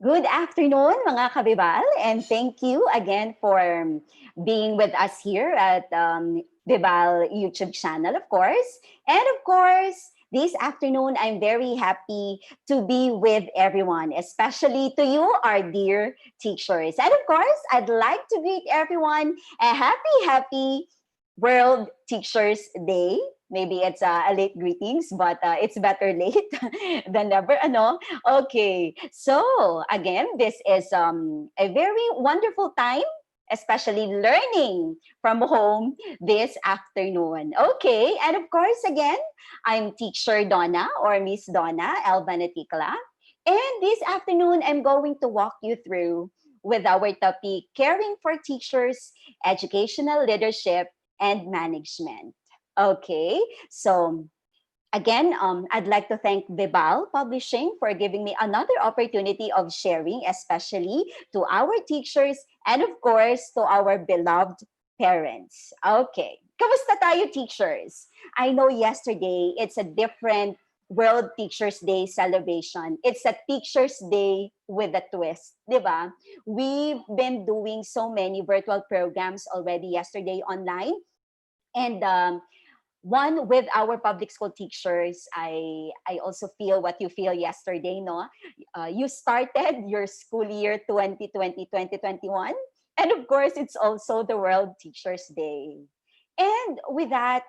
Good afternoon, mga kabibal, and thank you again for being with us here at Bibal YouTube channel, of course. And of course, this afternoon, I'm very happy to be with everyone, especially to you, our dear teachers. And of course, I'd like to greet everyone a happy World Teachers Day. Maybe it's a late greetings, but it's better late than never. Ano? Okay. So, again, this is a very wonderful time, especially learning from home this afternoon. Okay. And of course, again, I'm teacher Donna or Miss Donna Elvanaticla. And this afternoon, I'm going to walk you through with our topic, Caring for Teachers, Educational Leadership, and Management. Okay. So, again, I'd like to thank Vibal Publishing for giving me another opportunity of sharing, especially to our teachers and of course to our beloved parents. Okay. Kamusta tayo, teachers? I know yesterday it's a different World Teachers Day celebration. It's a Teachers Day with a twist, di ba? We've been doing so many virtual programs already yesterday online. And one with our public school teachers, I also feel what you feel yesterday, no? You started your school year 2020-2021, and of course it's also the World Teachers Day. And with that,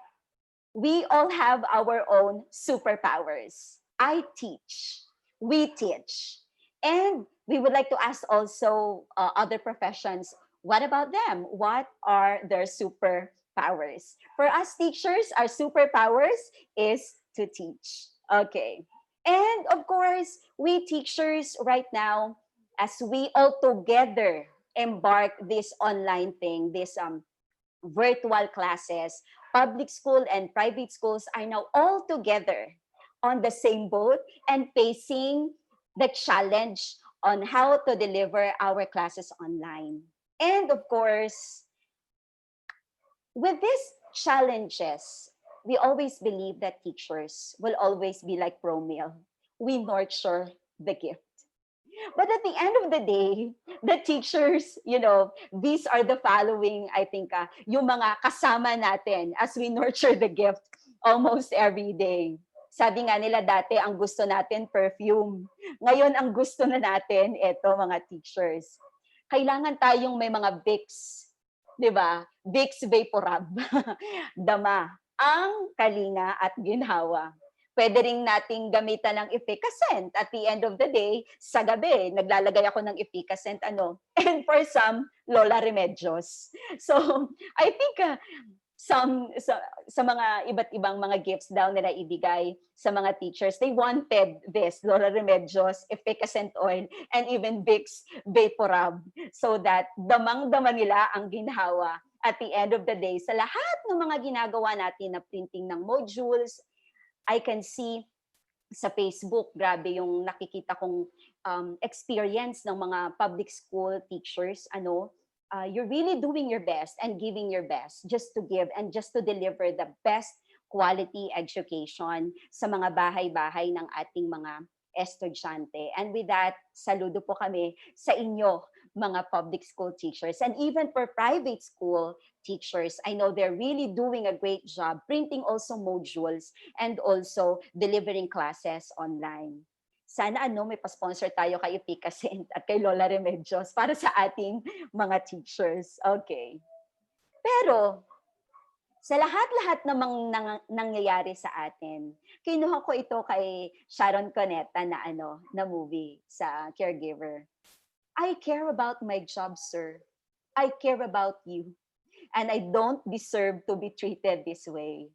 we all have our own superpowers. I teach, we teach, and we would like to ask also other professions, what about them? What are their superpowers? For us teachers, our superpowers is to teach. Okay. And of course, we teachers right now, as we all together embark this online thing, this virtual classes, public school and private schools are now all together on the same boat and facing the challenge on how to deliver our classes online. And of course, with these challenges, we always believe that teachers will always be like Romeo. We nurture the gift. But at the end of the day, the teachers, these are the following, I think, yung mga kasama natin as we nurture the gift almost every day. Sabi nga nila dati, ang gusto natin perfume. Ngayon, ang gusto na natin, ito mga teachers. Kailangan tayong may mga Vicks, di ba? Vicks Vaporub. Dama ang kalinga at ginhawa. Pwede rin nating gamitan ng efficacent. At the end of the day, sa gabi, naglalagay ako ng efficacent, and for some, Lola Remedios. So, I think sa mga iba't ibang mga gifts daw nila ibigay sa mga teachers, they wanted this, Lola Remedios, efficacent oil, and even Vicks Vaporub, so that damang-dama nila ang ginhawa at the end of the day sa lahat ng mga ginagawa natin na printing ng modules. I can see sa Facebook, grabe yung nakikita kong experience ng mga public school teachers. You're really doing your best and giving your best just to give and just to deliver the best quality education sa mga bahay-bahay ng ating mga estudyante. And with that, saludo po kami sa inyo, mga public school teachers. And even for private school teachers, I know they're really doing a great job printing also modules and also delivering classes online. Sana may pa-sponsor tayo kay Epicacent at kay Lola Remedios para sa ating mga teachers. Okay. Pero sa lahat-lahat namang nangyayari sa atin, kinuha ko ito kay Sharon Cuneta na movie sa Caregiver. I care about my job, sir. I care about you. And I don't deserve to be treated this way.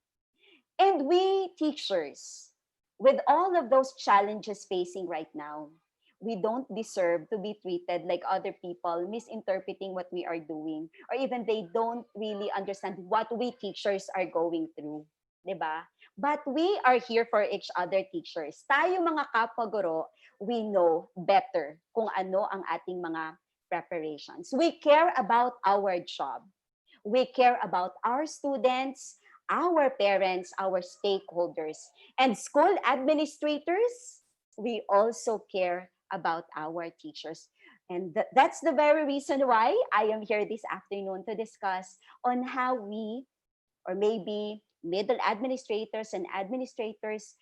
And we teachers, with all of those challenges facing right now, we don't deserve to be treated like other people, misinterpreting what we are doing, or even they don't really understand what we teachers are going through. Diba? But we are here for each other teachers. Tayo mga kapwa guro, we know better kung ano ang ating mga preparations. We care about our job. We care about our students, our parents, our stakeholders, and school administrators. We also care about our teachers. And that's the very reason why I am here this afternoon to discuss on how we, or maybe middle administrators and administrators,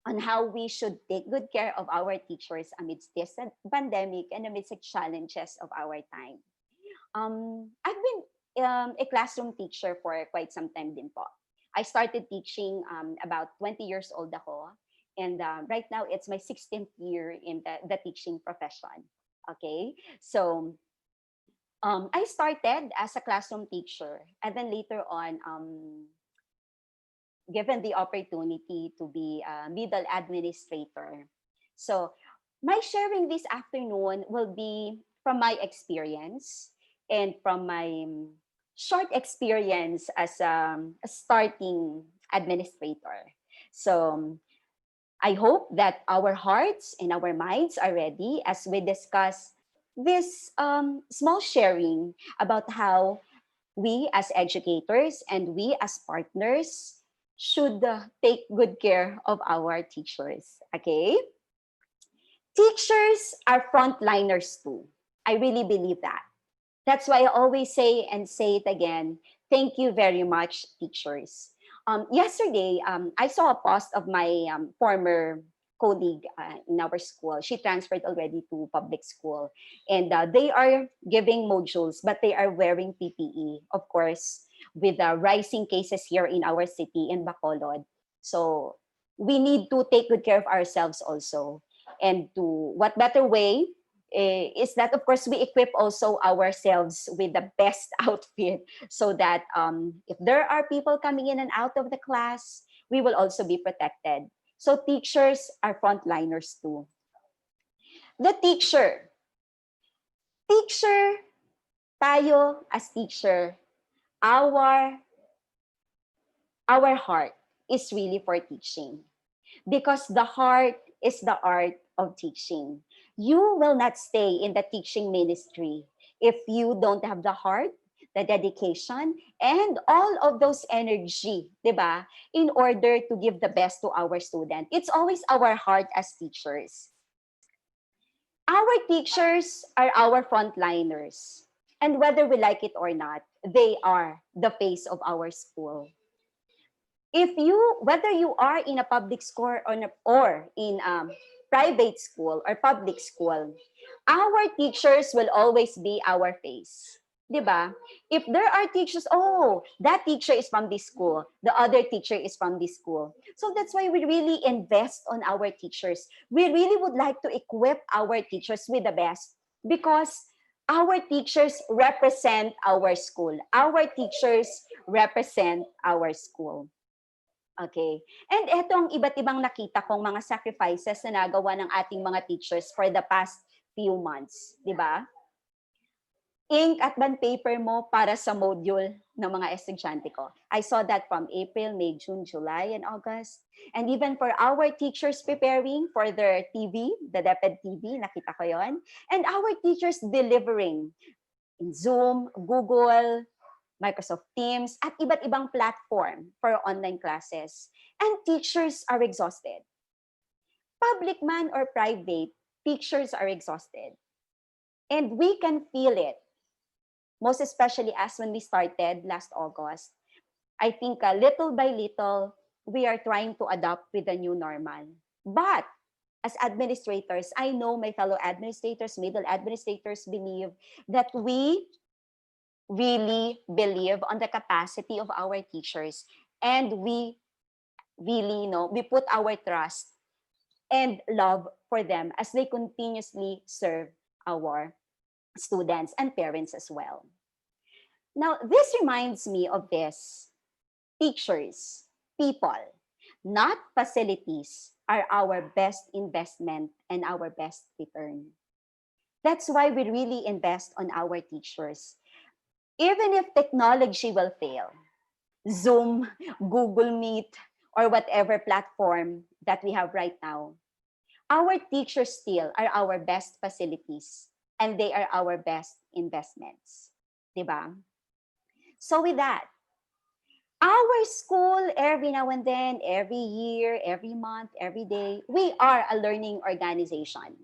on how we should take good care of our teachers amidst this pandemic and amidst the challenges of our time. I've been a classroom teacher for quite some time din po. I started teaching about 20 years old ako. And right now, it's my 16th year in the teaching profession. Okay? So, I started as a classroom teacher. And then later on, given the opportunity to be a middle administrator. So, my sharing this afternoon will be from my experience and from my short experience as a starting administrator. So, I hope that our hearts and our minds are ready as we discuss this small sharing about how we as educators and we as partners should take good care of our teachers. Okay? Teachers are frontliners too. I really believe that. That's why I always say and say it again. Thank you very much, teachers. Yesterday, I saw a post of my former colleague in our school. She transferred already to public school. And they are giving modules, but they are wearing PPE, of course, with the rising cases here in our city in Bacolod. So we need to take good care of ourselves also. And to what better way is that, of course, we equip also ourselves with the best outfit so that if there are people coming in and out of the class, we will also be protected. So teachers are frontliners too. The teacher, tayo as teacher, our heart is really for teaching. Because the heart is the art of teaching. You will not stay in the teaching ministry if you don't have the heart, the dedication, and all of those energy, di ba? In order to give the best to our student. It's always our heart as teachers. Our teachers are our frontliners. And whether we like it or not, they are the face of our school. If you, whether you are in a public school or in private school or public school, our teachers will always be our face. Diba? If there are teachers, oh, that teacher is from this school, the other teacher is from this school. So that's why we really invest on our teachers. We really would like to equip our teachers with the best because our teachers represent our school. Our teachers represent our school. Okay. And etong iba't ibang nakita kong mga sacrifices na nagawa ng ating mga teachers for the past few months, di ba? Ink at bond paper mo para sa module ng mga estudyante ko. I saw that from April, May, June, July, and August. And even for our teachers preparing for their TV, the DepEd TV, nakita ko yon. And our teachers delivering in Zoom, Google, Microsoft Teams, at iba't ibang platform for online classes. And teachers are exhausted. Public man or private, teachers are exhausted. And we can feel it. Most especially as when we started last August. I think little by little, we are trying to adapt with the new normal. But as administrators, I know my fellow administrators, middle administrators believe that we really believe on the capacity of our teachers, and we really we put our trust and love for them as they continuously serve our students and parents as well. Now, this reminds me of this. Teachers, people, not facilities, are our best investment and our best return. That's why we really invest on our teachers. Even if technology will fail, Zoom, Google Meet, or whatever platform that we have right now, our teachers still are our best facilities and they are our best investments. Diba? So with that, our school, every now and then, every year, every month, every day, we are a learning organization.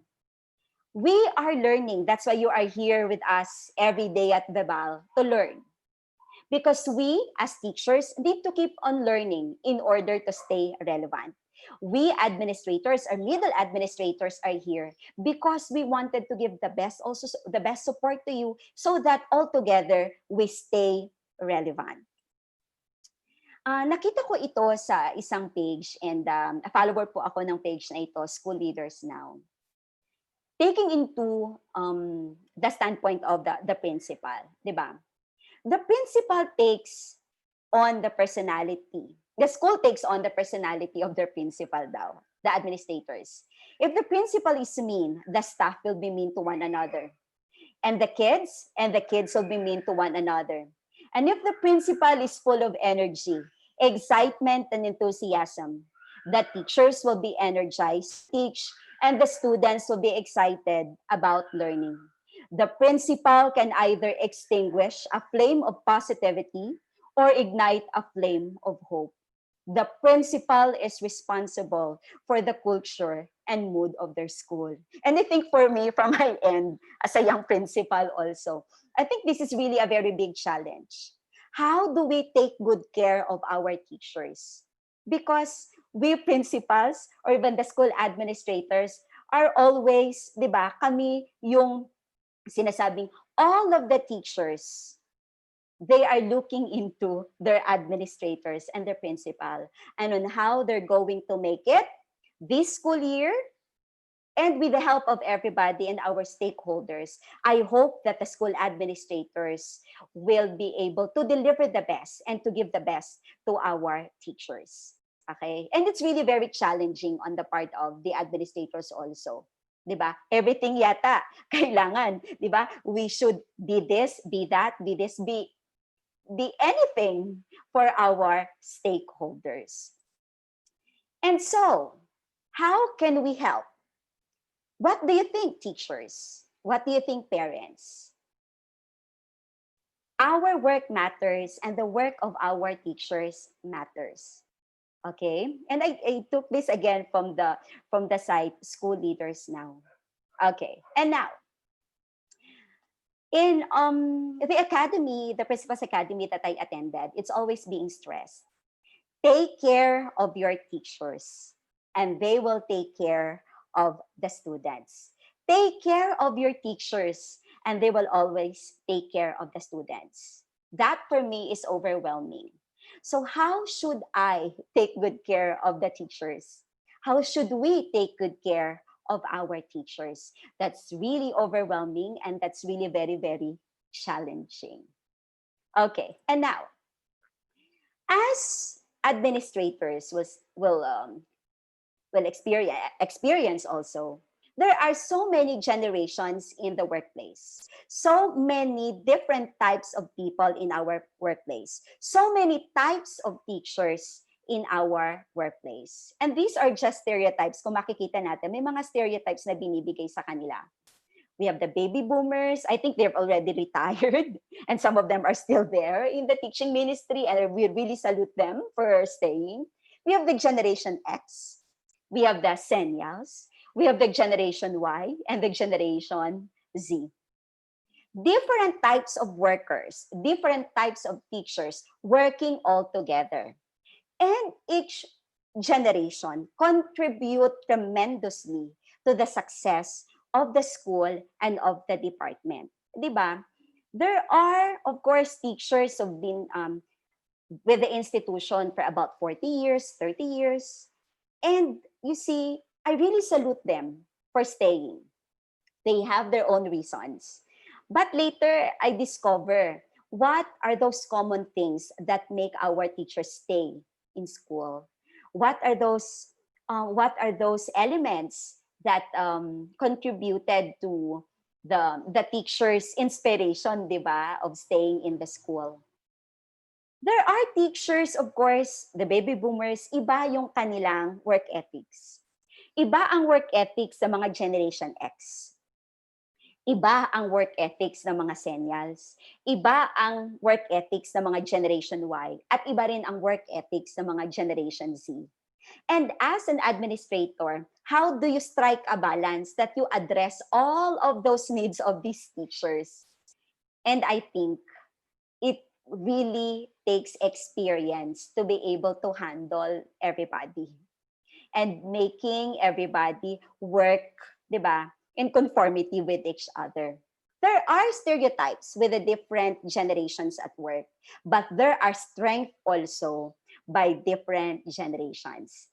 We are learning. That's why you are here with us every day at Bebal to learn. Because we, as teachers, need to keep on learning in order to stay relevant. We administrators, our middle administrators are here because we wanted to give the best, also the best support to you so that all together we stay relevant. Nakita ko ito sa isang page and a follower po ako ng page na ito, School Leaders Now. Taking into the standpoint of the principal, di ba? The principal takes on the personality. The school takes on the personality of their principal daw, the administrators. If the principal is mean, the staff will be mean to one another. And the kids will be mean to one another. And if the principal is full of energy, excitement, and enthusiasm, the teachers will be energized to teach, and the students will be excited about learning. The principal can either extinguish a flame of positivity or ignite a flame of hope. The principal is responsible for the culture and mood of their school. And I think for me, from my end, as a young principal also, I think this is really a very big challenge. How do we take good care of our teachers? Because we principals or even the school administrators are always, di ba, kami yung sinasabing all of the teachers, they are looking into their administrators and their principal and on how they're going to make it this school year. And with the help of everybody and our stakeholders, I hope that the school administrators will be able to deliver the best and to give the best to our teachers. Okay? And it's really very challenging on the part of the administrators also. Diba? Everything yata kailangan, diba? We should be this, be that, be this, be anything for our stakeholders. And so, how can we help? What do you think, teachers? What do you think, parents? Our work matters and the work of our teachers matters. Okay? And I took this again from the site School Leaders Now. Okay. And now, in the academy, the Principal's Academy that I attended, it's always being stressed. Take care of your teachers and they will take care of the students. Take care of your teachers and they will always take care of the students. That for me is overwhelming. So how should I take good care of the teachers? How should we take good care of our teachers? That's really overwhelming and that's really very, very challenging. Okay, and now, as administrators will experience also, there are so many generations in the workplace, so many different types of people in our workplace, so many types of teachers in our workplace. And these are just stereotypes. Kung makikita natin, may mga stereotypes na binibigay sa kanila. We have the baby boomers. I think they're already retired and some of them are still there in the teaching ministry and we really salute them for staying. We have the Generation X. We have the Senials. We have the Generation Y and the Generation Z. Different types of workers, different types of teachers working all together. And each generation contribute tremendously to the success of the school and of the department. Diba? There are, of course, teachers who've been with the institution for about 40 years, 30 years. And you see, I really salute them for staying. They have their own reasons. But later, I discover what are those common things that make our teachers stay in school? What are those elements that contributed to the teachers' inspiration, diba, of staying in the school? There are teachers, of course, the baby boomers, iba yung kanilang work ethics. Iba ang work ethics sa mga Generation X. Iba ang work ethics ng mga Senials. Iba ang work ethics ng mga Generation Y. At iba rin ang work ethics ng mga Generation Z. And as an administrator, how do you strike a balance that you address all of those needs of these teachers? And I think it really takes experience to be able to handle everybody and making everybody work, 'di ba, in conformity with each other. There are stereotypes with the different generations at work, but there are strength also by different generations.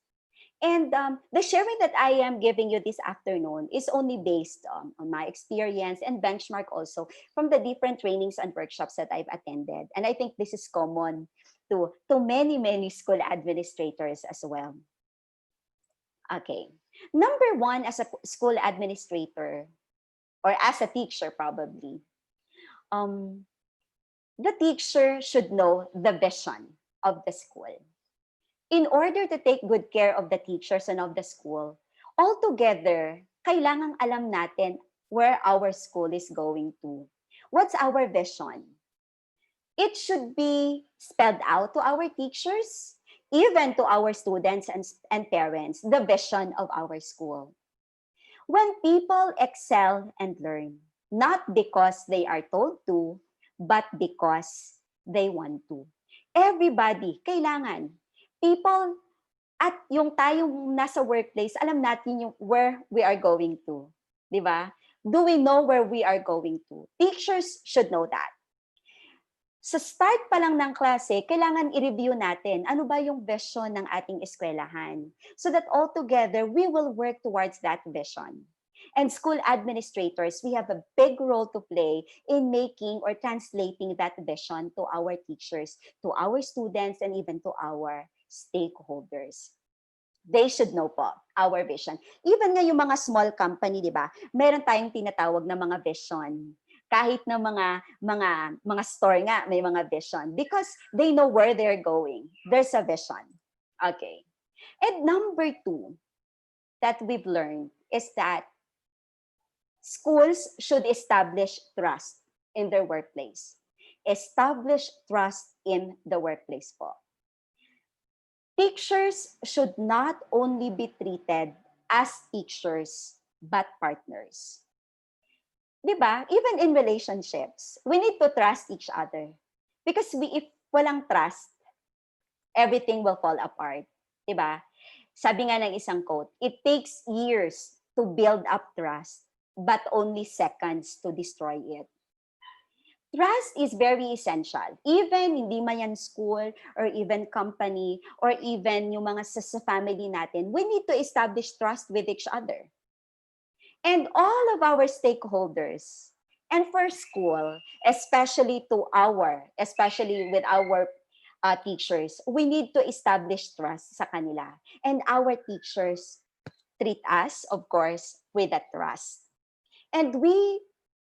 And the sharing that I am giving you this afternoon is only based on my experience and benchmark also from the different trainings and workshops that I've attended. And I think this is common to many, many school administrators as well. Okay. Number one, as a school administrator or as a teacher probably, um, the teacher should know the vision of the school. In order to take good care of the teachers and of the school, altogether, kailangang alam natin where our school is going to. What's our vision? It should be spelled out to our teachers, even to our students and parents, the vision of our school. When people excel and learn, not because they are told to, but because they want to. Everybody, kailangan. People at yung tayong nasa workplace, alam natin yung where we are going to. Di ba? Do we know where we are going to? Teachers should know that. Sa start pa lang ng klase, kailangan i-review natin ano ba yung vision ng ating eskwelahan so that all together we will work towards that vision. And school administrators, we have a big role to play in making or translating that vision to our teachers, to our students, and even to our stakeholders. They should know po our vision. Even nga yung mga small company, di ba? Meron tayong tinatawag na mga vision. Kahit na mga store nga may mga vision because they know where they're going. There's a vision. Okay. And number two that we've learned is that schools should establish trust in their workplace. Establish trust in the workplace po. Teachers should not only be treated as teachers but partners. Diba? Even in relationships, we need to trust each other. Because if walang trust, everything will fall apart. Diba? Sabi nga ng isang quote, it takes years to build up trust, but only seconds to destroy it. Trust is very essential. Even hindi man yan school or even company or even yung mga sa family natin, we need to establish trust with each other. And all of our stakeholders, and for school, especially with our teachers, we need to establish trust sa kanila. And our teachers treat us, of course, with that trust. And we,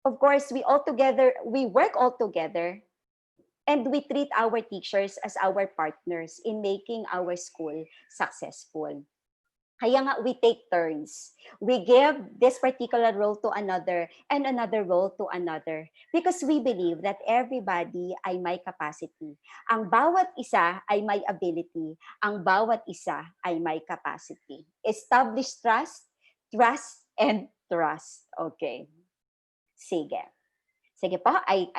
of course, we work all together, and we treat our teachers as our partners in making our school successful. Kaya nga, we take turns. We give this particular role to another and another role to another because we believe that everybody ay may capacity. Ang bawat isa ay may ability. Ang bawat isa ay may capacity. Establish trust, and trust. Okay. Sige. Sige po, I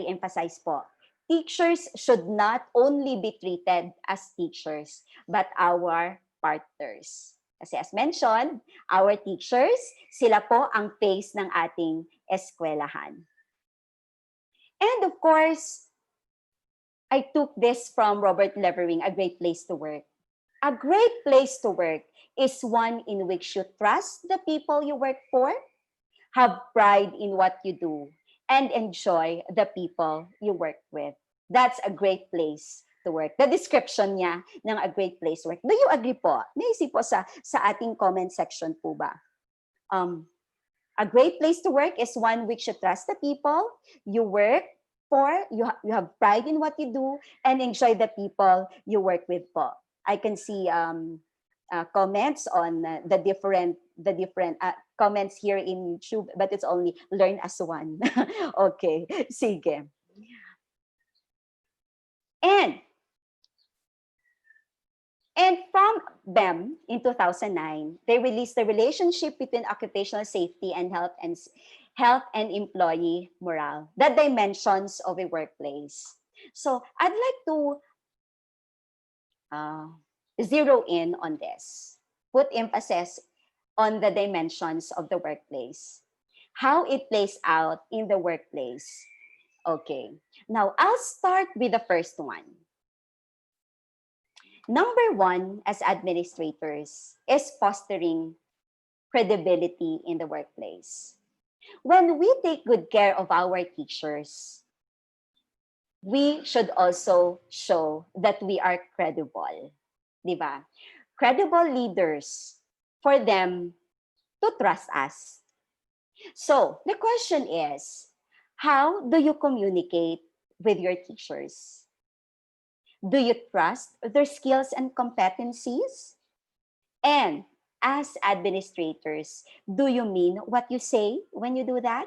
emphasize po. Teachers should not only be treated as teachers, but our partners. Kasi as mentioned, our teachers, sila po ang face ng ating eskwelahan. And of course, I took this from Robert Levering, A Great Place to Work. A great place to work is one in which you trust the people you work for, have pride in what you do, and enjoy the people you work with. That's a great place to work. The description niya ng a great place to work. Do you agree po? Naisip po sa ating comment section po ba? A great place to work is one which you trust the people you work for, you have pride in what you do, and enjoy the people you work with po. I can see comments on the different comments here in YouTube, but it's only learn as one. Okay, sige. And And from them in 2009, they released the relationship between occupational safety and health and employee morale, the dimensions of a workplace. So I'd like to uh, zero in on this, put emphasis on the dimensions of the workplace, how it plays out in the workplace. Okay, now I'll start with the first one. Number one, as administrators, is fostering credibility in the workplace. When we take good care of our teachers, we should also show that we are credible. Di ba? Credible leaders for them to trust us. So, the question is, how do you communicate with your teachers? Do you trust their skills and competencies? And as administrators, do you mean what you say when you do that?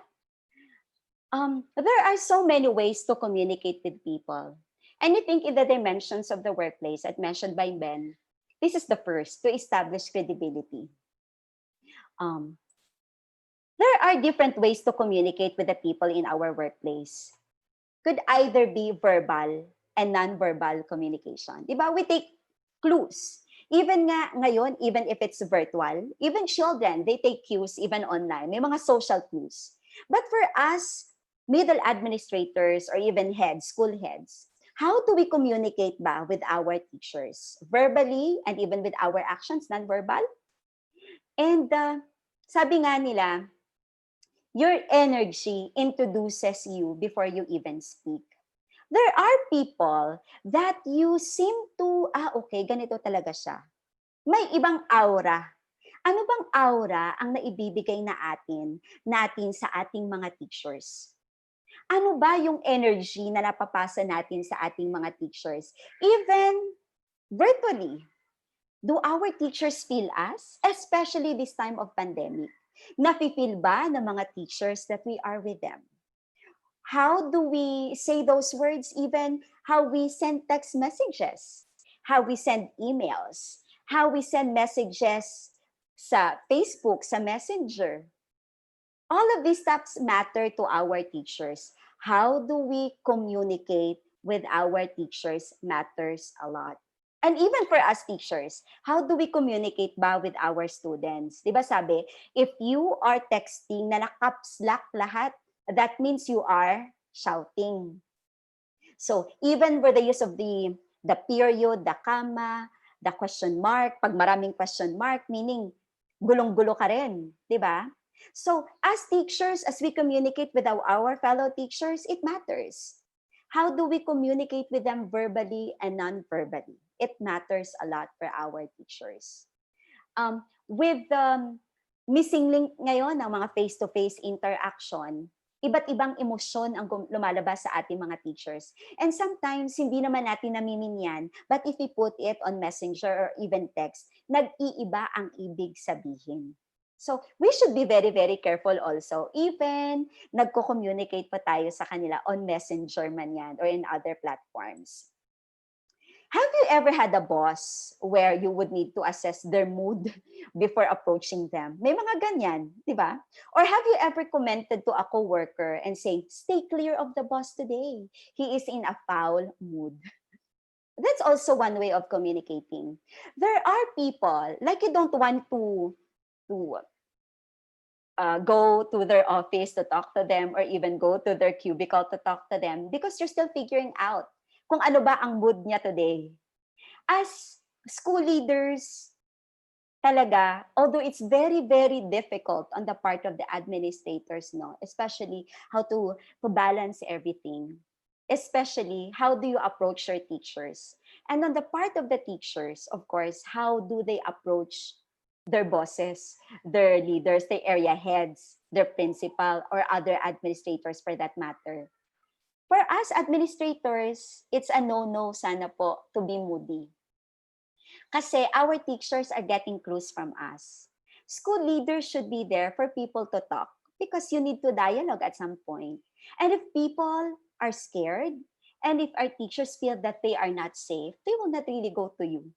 There are so many ways to communicate with people. And I think in the dimensions of the workplace, as mentioned by Ben, this is the first to establish credibility. Um, there are different ways to communicate with the people in our workplace. Could either be verbal and non-verbal communication. Di ba? We take clues. Even nga ngayon, even if it's virtual, even children, they take cues even online. May mga social clues. But for us, middle administrators or even heads, school heads, how do we communicate ba with our teachers? Verbally and even with our actions, non-verbal? And sabi nga nila, your energy introduces you before you even speak. There are people that you seem to, okay, ganito talaga siya. May ibang aura. Ano bang aura ang naibibigay natin sa ating mga teachers? Ano ba yung energy na napapasa natin sa ating mga teachers? Even virtually, do our teachers feel us? Especially this time of pandemic. Nafe-feel ba ng mga teachers that we are with them? How do we say those words? Even how we send text messages, how we send emails, how we send messages sa Facebook, sa Messenger. All of these steps matter to our teachers. How do we communicate with our teachers matters a lot. And even for us teachers, how do we communicate ba with our students? Di ba sabi, if you are texting na naka-caps lock lahat, that means you are shouting. So even with the use of the period, the comma, the question mark, pag maraming question mark, meaning gulong-gulo ka rin, di ba? So as teachers, as we communicate with our fellow teachers, it matters. How do we communicate with them verbally and non-verbally? It matters a lot for our teachers. With missing link ngayon ng mga face-to-face interaction, iba't ibang emosyon ang lumalabas sa ating mga teachers. And sometimes, hindi naman natin namiming yan, but if we put it on messenger or even text, nag-iiba ang ibig sabihin. So, we should be very, very careful also. Even nagko-communicate pa tayo sa kanila on messenger man yan or in other platforms. Have you ever had a boss where you would need to assess their mood before approaching them? May mga ganyan, di ba? Or have you ever commented to a coworker and saying, stay clear of the boss today. He is in a foul mood. That's also one way of communicating. There are people, like you don't want to go to their office to talk to them or even go to their cubicle to talk to them because you're still figuring out kung ano ba ang mood niya today. As school leaders, talaga, although it's very, very difficult on the part of the administrators, no, especially how to balance everything, especially how do you approach your teachers. And on the part of the teachers, of course, how do they approach their bosses, their leaders, their area heads, their principal, or other administrators for that matter. For us administrators, it's a no-no sana po to be moody. Kasi our teachers are getting clues from us. School leaders should be there for people to talk because you need to dialogue at some point. And if people are scared, and if our teachers feel that they are not safe, they will not really go to you.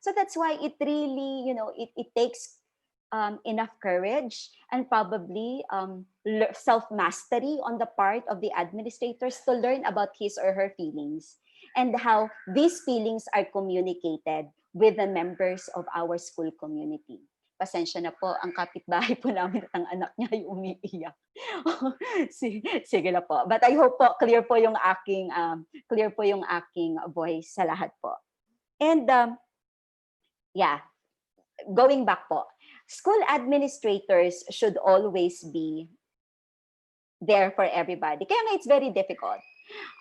So that's why it really, it takes enough courage and probably self-mastery on the part of the administrators to learn about his or her feelings and how these feelings are communicated with the members of our school community. Pasensya na po, ang kapitbahay po namin at ang anak niya ay umiiyak. Sige na po. But I hope po clear po yung aking voice sa lahat po. And yeah, going back po, school administrators should always be there for everybody. Kaya nga it's very difficult.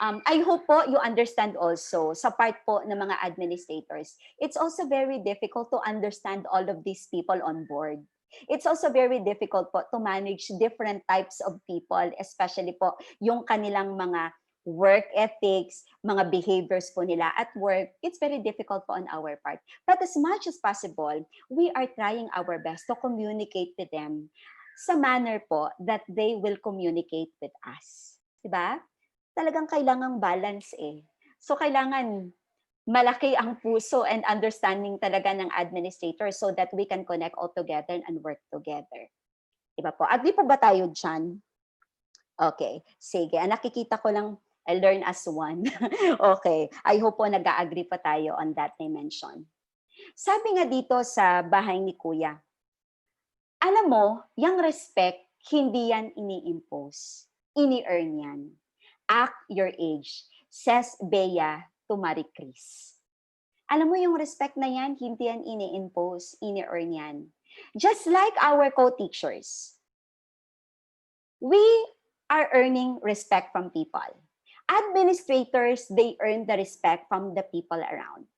I hope po you understand also sa part po ng mga administrators, it's also very difficult to understand all of these people on board. It's also very difficult po to manage different types of people, especially po yung kanilang mga work ethics, mga behaviors po nila at work. It's very difficult po on our part. But as much as possible, we are trying our best to communicate with them sa manner po that they will communicate with us. Diba? Talagang kailangang balance eh. So kailangan malaki ang puso and understanding talaga ng administrator so that we can connect all together and work together. Diba po? Agree po ba tayo dyan? Okay, sige. Nakikita ko lang, I learn as one. Okay, I hope po nag-agree pa tayo on that dimension. Sabi nga dito sa bahay ni Kuya, alam mo, yung respect, hindi yan ini-impose. Ini-earn yan. Act your age, says Bea to Marie Chris. Alam mo yung respect na yan, hindi yan ini-impose, ini-earn yan. Just like our co-teachers, we are earning respect from people. Administrators, they earn the respect from the people around.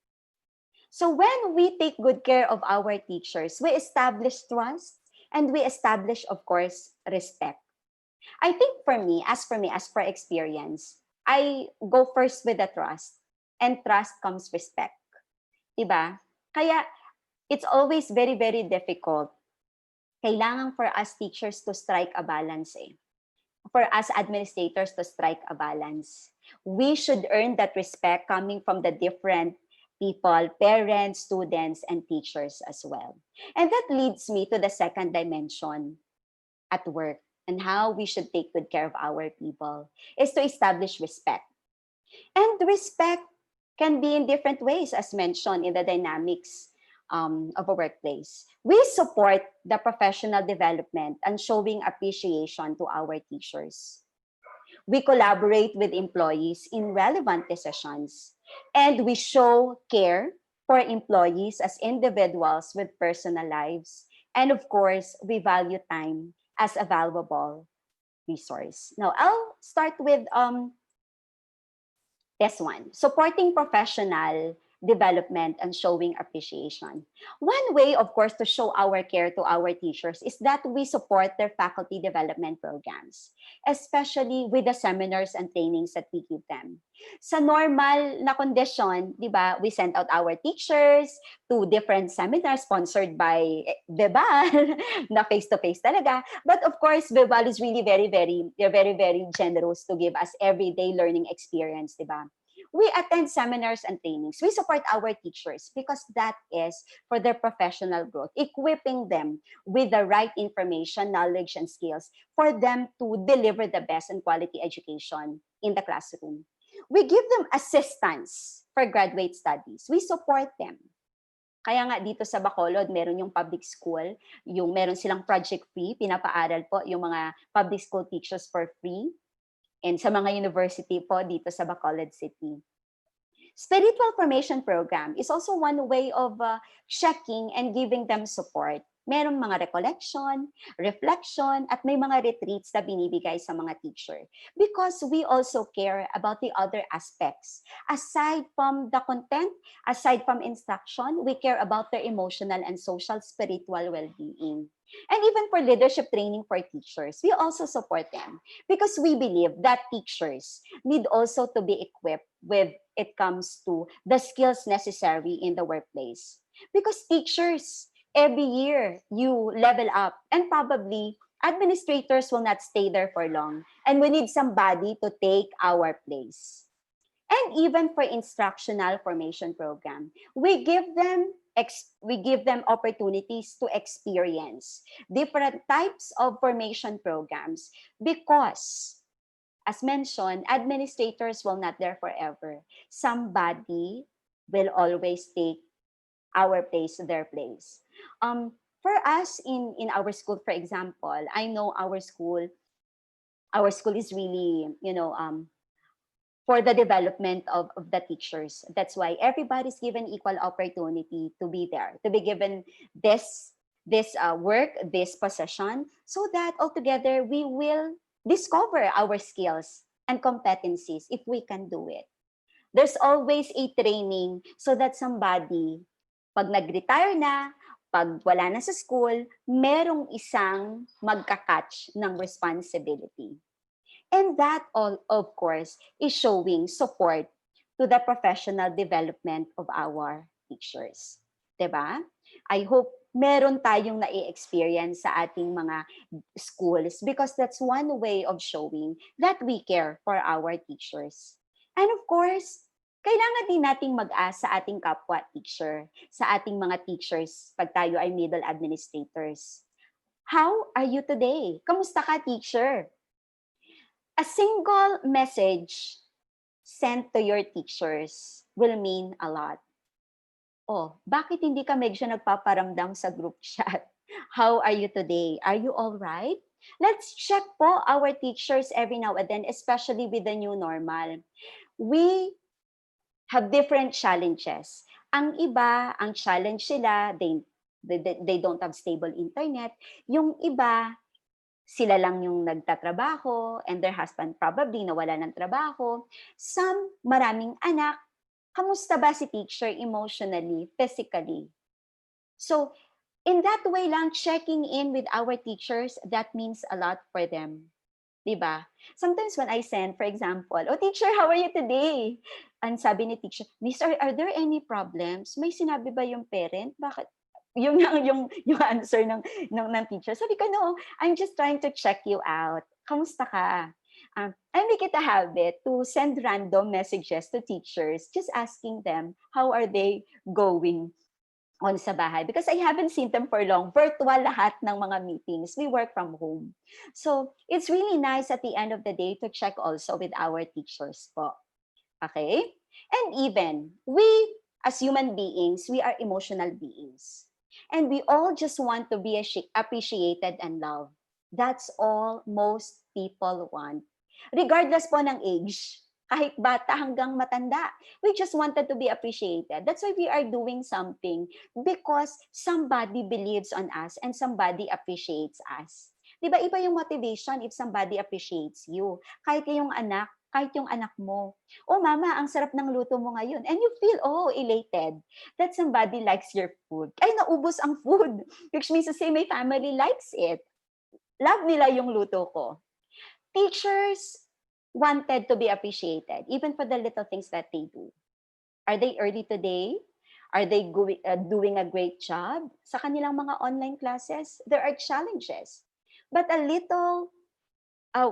So when we take good care of our teachers, we establish trust and we establish, of course, respect. I think for me, as for experience, I go first with the trust, and trust comes respect. Diba? Kaya, it's always very, very difficult. Kailangan for us teachers to strike a balance eh. For us administrators to strike a balance. We should earn that respect coming from the different people, parents, students, and teachers as well. And that leads me to the second dimension at work. And how we should take good care of our people is to establish respect. And respect can be in different ways, as mentioned in the dynamics of a workplace. We support the professional development and showing appreciation to our teachers. We collaborate with employees in relevant decisions, and we show care for employees as individuals with personal lives. And of course, we value time as a valuable resource. Now, I'll start with this one, supporting professional development and showing appreciation. One way, of course, to show our care to our teachers is that we support their faculty development programs, especially with the seminars and trainings that we give them. Sa normal na condition, di ba, we send out our teachers to different seminars sponsored by Bebal, na face-to-face talaga. But of course, Bebal is really very, very generous to give us everyday learning experience, di ba? We attend seminars and trainings. We support our teachers because that is for their professional growth, equipping them with the right information, knowledge, and skills for them to deliver the best and quality education in the classroom. We give them assistance for graduate studies. We support them. Kaya nga dito sa Bacolod, meron yung public school, yung meron silang project free, pinapaaral po yung mga public school teachers for free. And sa mga university po dito sa Bacolod City. Spiritual formation program is also one way of checking and giving them support. Merong mga recollection, reflection, at may mga retreats na binibigay sa mga teacher. Because we also care about the other aspects. Aside from the content, aside from instruction, we care about their emotional and social spiritual well-being. And even for leadership training for teachers, we also support them because we believe that teachers need also to be equipped with it comes to the skills necessary in the workplace. Because teachers, every year you level up and probably administrators will not stay there for long and we need somebody to take our place. And even for instructional formation program, we give them we give them opportunities to experience different types of formation programs because, as mentioned, administrators will not there forever. Somebody will always take our place, their place. For us in our school, for example, I know our school is really, for the development of the teachers. That's why everybody's given equal opportunity to be there, to be given this work, this position, so that altogether we will discover our skills and competencies if we can do it. There's always a training so that somebody, pag nag-retire na, pag wala na sa school, merong isang magka-catch ng responsibility. And that all, of course, is showing support to the professional development of our teachers. 'Di ba? I hope meron tayong na-experience sa ating mga schools because that's one way of showing that we care for our teachers. And of course, kailangan din nating mag-ask sa ating kapwa teacher, sa ating mga teachers pag tayo ay middle administrators. How are you today? Kamusta ka, teacher? A single message sent to your teachers will mean a lot. Oh, bakit hindi ka medyo nagpaparamdam sa group chat? How are you today? Are you all right? Let's check po our teachers every now and then, especially with the new normal. We have different challenges. Ang iba, ang challenge sila, they don't have stable internet. Yung iba, sila lang yung nagtatrabaho and their husband probably nawala ng trabaho. Some, maraming anak. Kamusta ba si teacher emotionally, physically? So, in that way lang, checking in with our teachers, that means a lot for them. Diba? Sometimes when I send, for example, oh teacher, how are you today? And sabi ni teacher, Miss, are there any problems? May sinabi ba yung parent? Bakit? Yung answer ng teacher. Sabi ko, no, I'm just trying to check you out. Kamusta ka? I make it a habit to send random messages to teachers, just asking them how are they going on sa bahay. Because I haven't seen them for long. Virtual lahat ng mga meetings. We work from home. So, it's really nice at the end of the day to check also with our teachers po. Okay? And even, we as human beings, we are emotional beings. And we all just want to be appreciated and loved. That's all most people want. Regardless po ng age, kahit bata hanggang matanda, we just wanted to be appreciated. That's why we are doing something because somebody believes on us and somebody appreciates us. Di ba iba yung motivation if somebody appreciates you? Kahit yung anak mo. Oh mama, ang sarap ng luto mo ngayon. And you feel, elated that somebody likes your food. Ay, naubos ang food. Which means to say my family likes it. Love nila yung luto ko. Teachers wanted to be appreciated, even for the little things that they do. Are they early today? Are they doing a great job? Sa kanilang mga online classes, there are challenges. But a little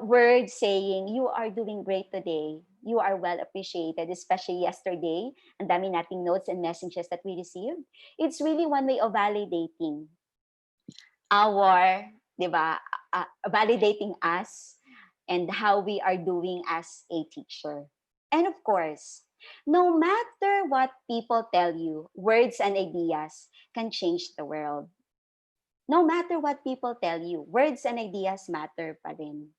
word saying, you are doing great today. You are well appreciated, especially yesterday. Ang dami nating notes and messages that we received. It's really one way of validating validating us and how we are doing as a teacher. And of course, no matter what people tell you, words and ideas can change the world. No matter what people tell you, words and ideas matter pa rin.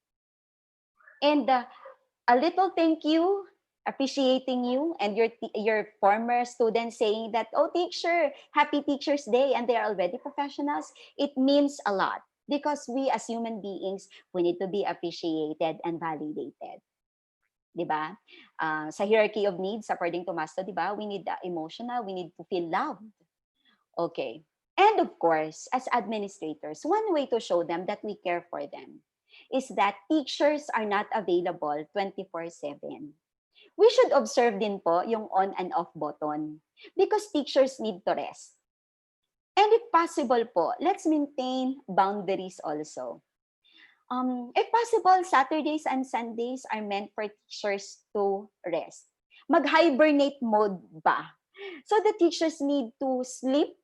And a little thank you, appreciating you and your former students saying that, oh teacher, happy Teacher's Day, and they are already professionals, it means a lot. Because we as human beings, we need to be appreciated and validated. Diba? Sa hierarchy of needs, according to Maslow, diba? We need emotional, we need to feel loved. Okay. And of course, as administrators, one way to show them that we care for them is that teachers are not available 24/7. We should observe din po yung on and off button because teachers need to rest. And if possible po, let's maintain boundaries also. If possible, Saturdays and Sundays are meant for teachers to rest. Mag-hibernate mode ba? So the teachers need to sleep,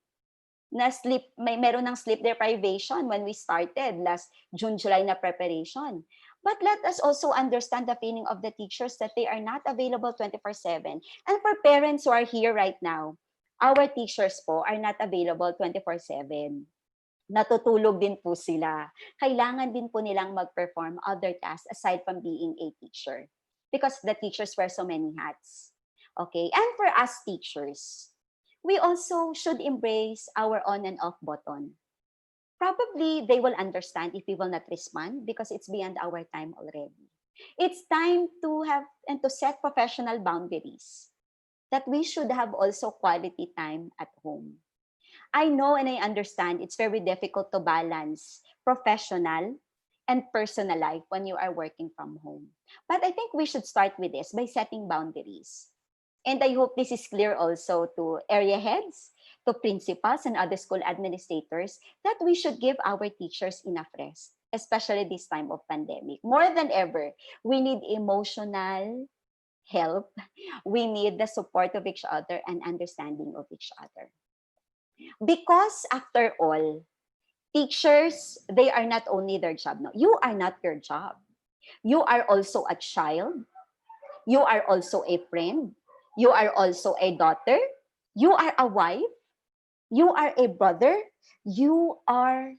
meron ng sleep deprivation when we started last June, July na preparation. But let us also understand the feeling of the teachers that they are not available 24/7. And for parents who are here right now, our teachers po are not available 24/7. Natutulog din po sila. Kailangan din po nilang mag-perform other tasks aside from being a teacher. Because the teachers wear so many hats. Okay? And for us teachers, we also should embrace our on and off button. Probably they will understand if we will not respond because it's beyond our time already. It's time to have and to set professional boundaries that we should have also quality time at home. I know and I understand it's very difficult to balance professional and personal life when you are working from home. But I think we should start with this by setting boundaries. And I hope this is clear also to area heads, to principals and other school administrators that we should give our teachers enough rest, especially this time of pandemic. More than ever, we need emotional help. We need the support of each other and understanding of each other. Because after all, teachers, they are not only their job. No, you are not your job. You are also a child. You are also a friend. You are also a daughter. You are a wife. You are a brother. You are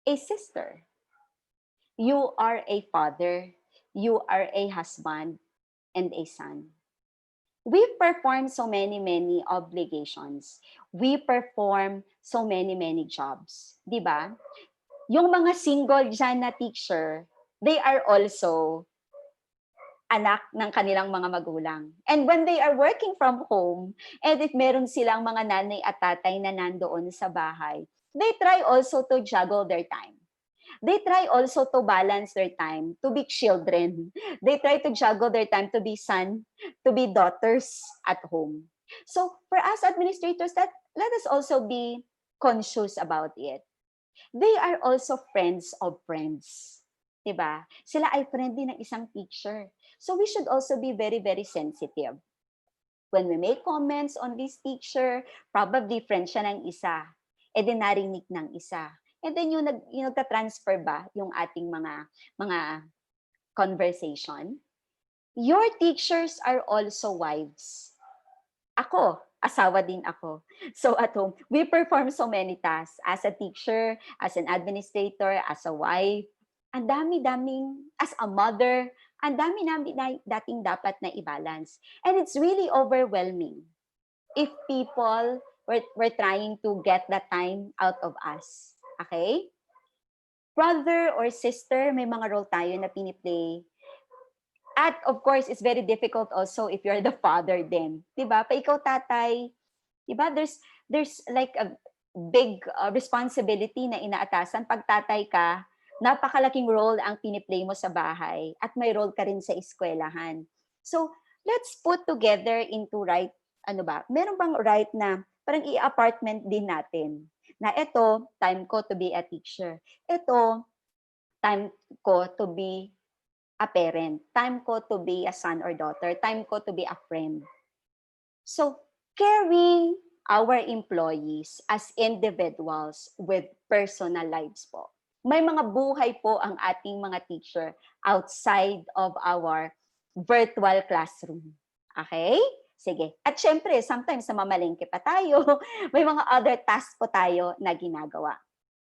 a sister. You are a father. You are a husband and a son. We perform so many obligations. We perform so many jobs. Di ba? Yung mga single dyan na teacher, they are also anak ng kanilang mga magulang. And when they are working from home, and if meron silang mga nanay at tatay na nandoon sa bahay, they try also to juggle their time. They try also to balance their time to be children. They try to juggle their time to be son, to be daughters at home. So for us administrators, that let us also be conscious about it. They are also friends of friends. Diba? Sila ay friend din ng isang teacher. So we should also be very sensitive. When we make comments on this teacher, probably friend siya ng isa. E din narinig ng isa. And then yung nagta-transfer ba yung ating mga conversation? Your teachers are also wives. Ako, asawa din ako. So at home, we perform so many tasks. As a teacher, as an administrator, as a wife, ang dami-daming, as a mother, ang dami-dami na dating dapat na i-balance. And it's really overwhelming if people were trying to get the time out of us. Okay? Brother or sister, may mga role tayo na piniplay. At of course, it's very difficult also if you're the father then. Diba? Pa ikaw tatay, diba? There's like a big responsibility na inaatasan. Pag tatay ka, napakalaking role ang piniplay mo sa bahay at may role ka rin sa eskwelahan. So, let's put together into right, meron bang right na parang i-apartment din natin na ito, time ko to be a teacher. Ito, time ko to be a parent. Time ko to be a son or daughter. Time ko to be a friend. So, caring our employees as individuals with personal lives po. May mga buhay po ang ating mga teacher outside of our virtual classroom. Okay? Sige. At syempre, sometimes namamalengke pa tayo. May mga other tasks po tayo na ginagawa.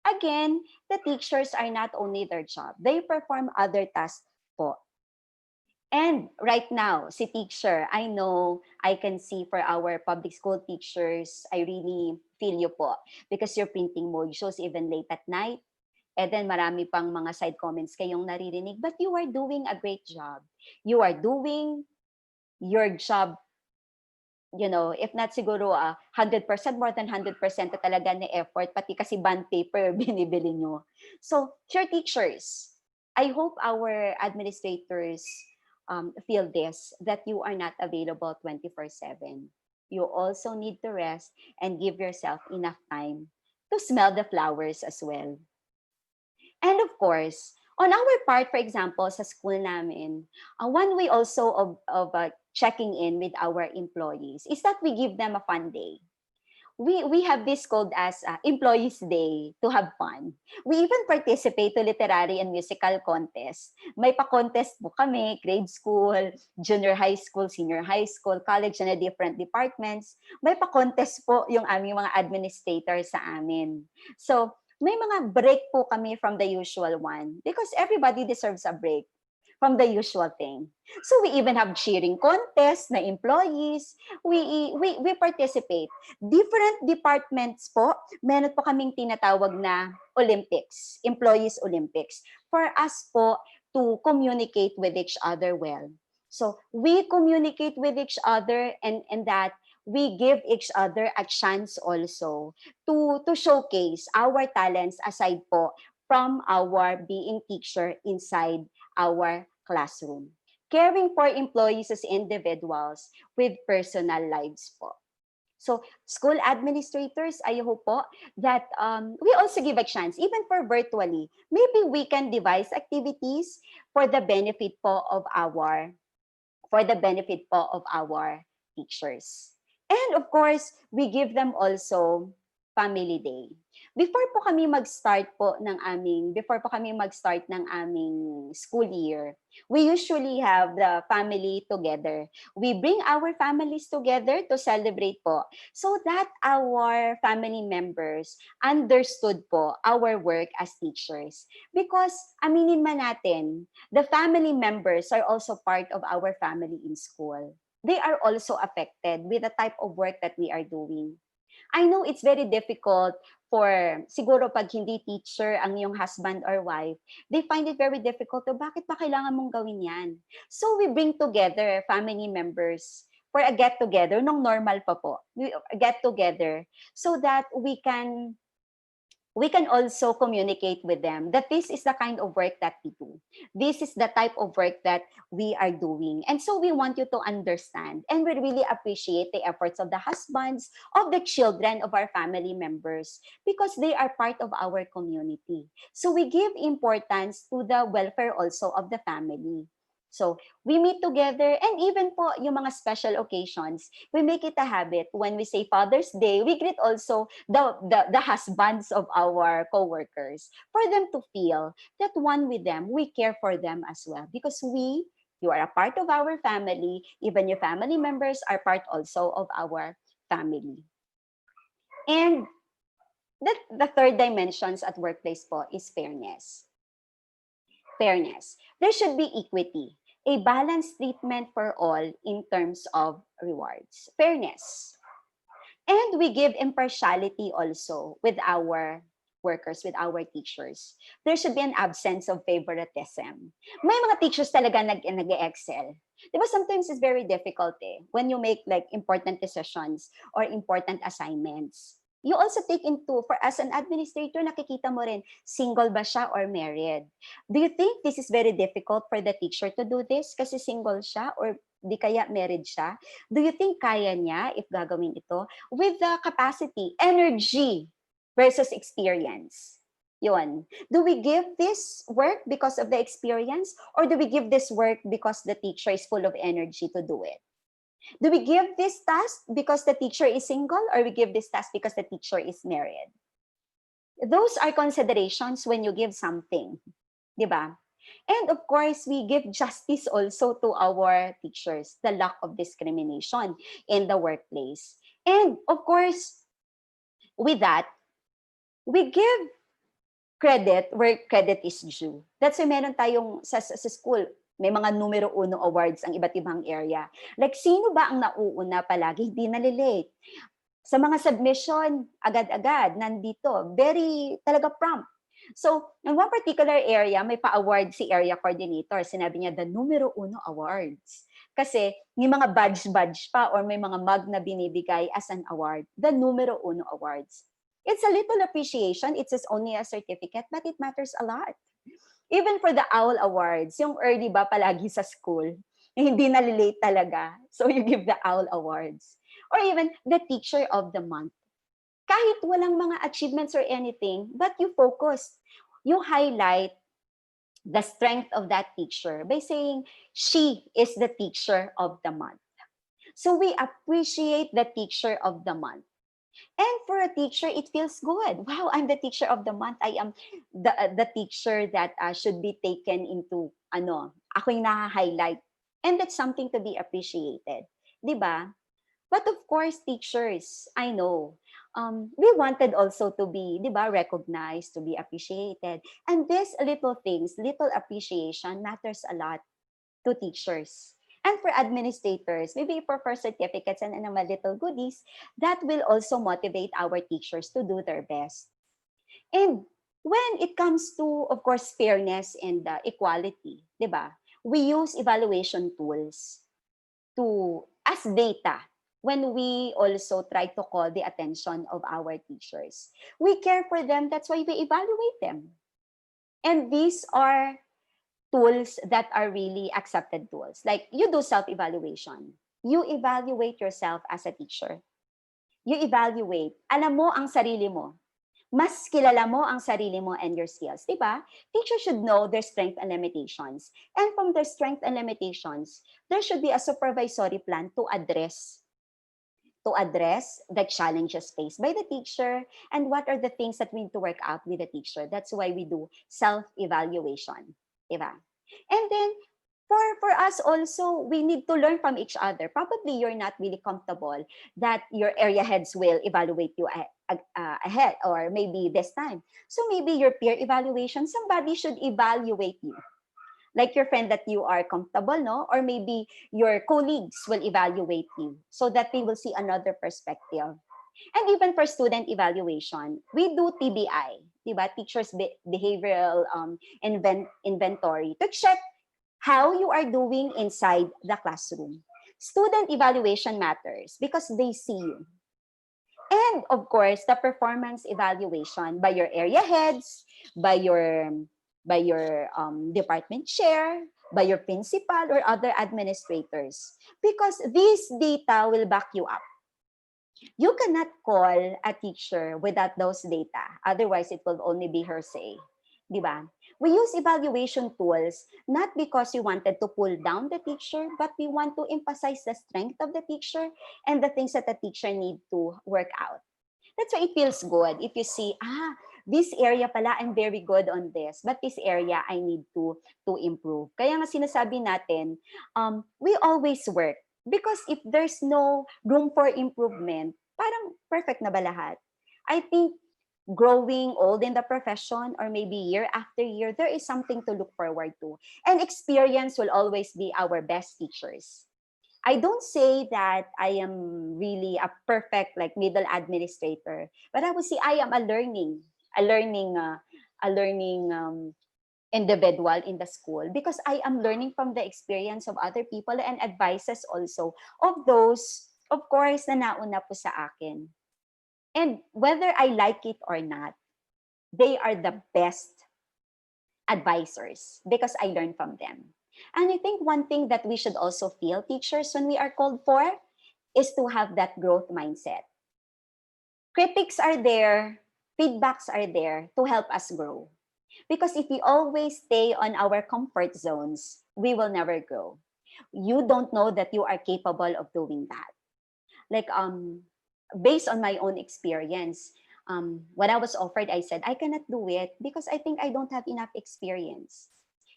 Again, the teachers are not only their job. They perform other tasks po. And right now, si teacher, I know, I can see for our public school teachers, I really feel you po. Because you're printing modules even late at night. And then marami pang mga side comments kayong naririnig. But you are doing a great job. You are doing your job, if not siguro 100%, more than 100% na talaga na effort, pati kasi bond paper binibili nyo. So, your teachers, I hope our administrators feel this, that you are not available 24/7. You also need to rest and give yourself enough time to smell the flowers as well. And of course, on our part, for example, sa school namin, one way also of checking in with our employees is that we give them a fun day. We have this called as Employees Day to have fun. We even participate to literary and musical contest. May pa-contest po kami, grade school, junior high school, senior high school, college na different departments. May pa-contest po yung aming mga administrators sa amin. So, may mga break po kami from the usual one because everybody deserves a break from the usual thing. So we even have cheering contests na employees. We participate. Different departments po, meron po kaming tinatawag na Olympics, Employees Olympics, for us po to communicate with each other well. So we communicate with each other and that we give each other a chance also to showcase our talents aside po from our being teacher inside our classroom. Caring for employees as individuals with personal lives po. So, school administrators, I hope po that we also give a chance, even for virtually. Maybe we can devise activities for the benefit po of our teachers. And of course, we give them also family day. Before po kami mag-start ng aming school year, we usually have the family together. We bring our families together to celebrate po so that our family members understood po our work as teachers. Because aminin man natin, the family members are also part of our family in school. They are also affected with the type of work that we are doing. I know it's very difficult for, siguro pag hindi teacher ang iyong husband or wife, they find it very difficult to bakit ba kailangan mong gawin yan? So we bring together family members for a get-together, nung normal pa po, we get together so that we can also communicate with them that this is the kind of work that we do. This is the type of work that we are doing. And so we want you to understand and we really appreciate the efforts of the husbands, of the children, of our family members, because they are part of our community. So we give importance to the welfare also of the family. So we meet together and even po yung mga special occasions, we make it a habit when we say Father's Day, we greet also the husbands of our coworkers for them to feel that one with them, we care for them as well because you are a part of our family, even your family members are part also of our family. And the third dimensions at workplace po is fairness. Fairness. There should be equity, a balanced treatment for all in terms of rewards. Fairness. And we give impartiality also with our workers, with our teachers. There should be an absence of favoritism. May mga teachers talaga nag-excel. Diba sometimes it's very difficult when you make like important decisions or important assignments. You also take into, for as an administrator, nakikita mo rin, single ba siya or married? Do you think this is very difficult for the teacher to do this kasi single siya or di kaya married siya? Do you think kaya niya if gagawin ito? With the capacity, energy versus experience. Yun. Do we give this work because of the experience or do we give this work because the teacher is full of energy to do it? Do we give this task because the teacher is single or we give this task because the teacher is married? Those are considerations when you give something, di ba? And of course, we give justice also to our teachers, the lack of discrimination in the workplace. And of course, with that, we give credit where credit is due. That's why meron tayong sa school, may mga numero 1 awards ang iba't ibang area. Like, sino ba ang nauuna palagi? Hindi nalilate. Sa mga submission, agad-agad, nandito. Very, talaga prompt. So, in one particular area, may pa-award si area coordinator. Sinabi niya, the numero 1 awards. Kasi, may mga badge pa or may mga mug na binibigay as an award. The numero 1 awards. It's a little appreciation. It's just only a certificate, but it matters a lot. Even for the OWL Awards, yung early ba palagi sa school, hindi nalilate talaga. So you give the OWL Awards. Or even the Teacher of the Month. Kahit walang mga achievements or anything, but you focus, you highlight the strength of that teacher by saying, she is the Teacher of the Month. So we appreciate the teacher of the month. And for a teacher, it feels good. Wow, I'm the teacher of the month. I am the teacher that should be taken into, ako yung na-highlight. And that's something to be appreciated. 'Di ba? But of course, teachers, I know, we wanted also to be, 'di ba, recognized, to be appreciated. And these little things, little appreciation matters a lot to teachers. And for administrators, maybe for certificates and mga little goodies, that will also motivate our teachers to do their best. And when it comes to, of course, fairness and equality, di ba? We use evaluation tools to as data when we also try to call the attention of our teachers. We care for them, that's why we evaluate them. And these are tools that are really accepted tools. Like you do self-evaluation. You evaluate yourself as a teacher. You evaluate. Alam mo ang sarili mo. Mas kilala mo ang sarili mo and your skills. Diba? Teachers should know their strengths and limitations. And from their strengths and limitations, there should be a supervisory plan to address the challenges faced by the teacher and what are the things that we need to work out with the teacher. That's why we do self-evaluation. Diba? And then, for us also, we need to learn from each other. Probably you're not really comfortable that your area heads will evaluate you ahead or maybe this time. So maybe your peer evaluation, somebody should evaluate you. Like your friend that you are comfortable, no? Or maybe your colleagues will evaluate you so that they will see another perspective. And even for student evaluation, we do TBI, diba? Teachers Behavioral Inventory to check how you are doing inside the classroom. Student evaluation matters because they see you. And of course, the performance evaluation by your area heads, by your department chair, by your principal or other administrators, because this data will back you up. You cannot call a teacher without those data. Otherwise, it will only be hearsay. Diba? We use evaluation tools not because we wanted to pull down the teacher, but we want to emphasize the strength of the teacher and the things that the teacher need to work out. That's why it feels good if you see, this area pala, I'm very good on this, but this area I need to improve. Kaya nga sinasabi natin, we always work. Because if there's no room for improvement, parang perfect na ba lahat? I think growing old in the profession or maybe year after year, there is something to look forward to. And experience will always be our best teachers. I don't say that I am really a perfect like middle administrator, but I would say I am a learning individual in the school because I am learning from the experience of other people and advices also of those, of course, na nauna po sa akin. And whether I like it or not, they are the best advisors because I learn from them. And I think one thing that we should also feel, teachers, when we are called for, is to have that growth mindset. Critics are there, feedbacks are there to help us grow. Because if we always stay on our comfort zones, we will never grow. You don't know that you are capable of doing that. Like, based on my own experience, when I was offered, I said, I cannot do it because I think I don't have enough experience.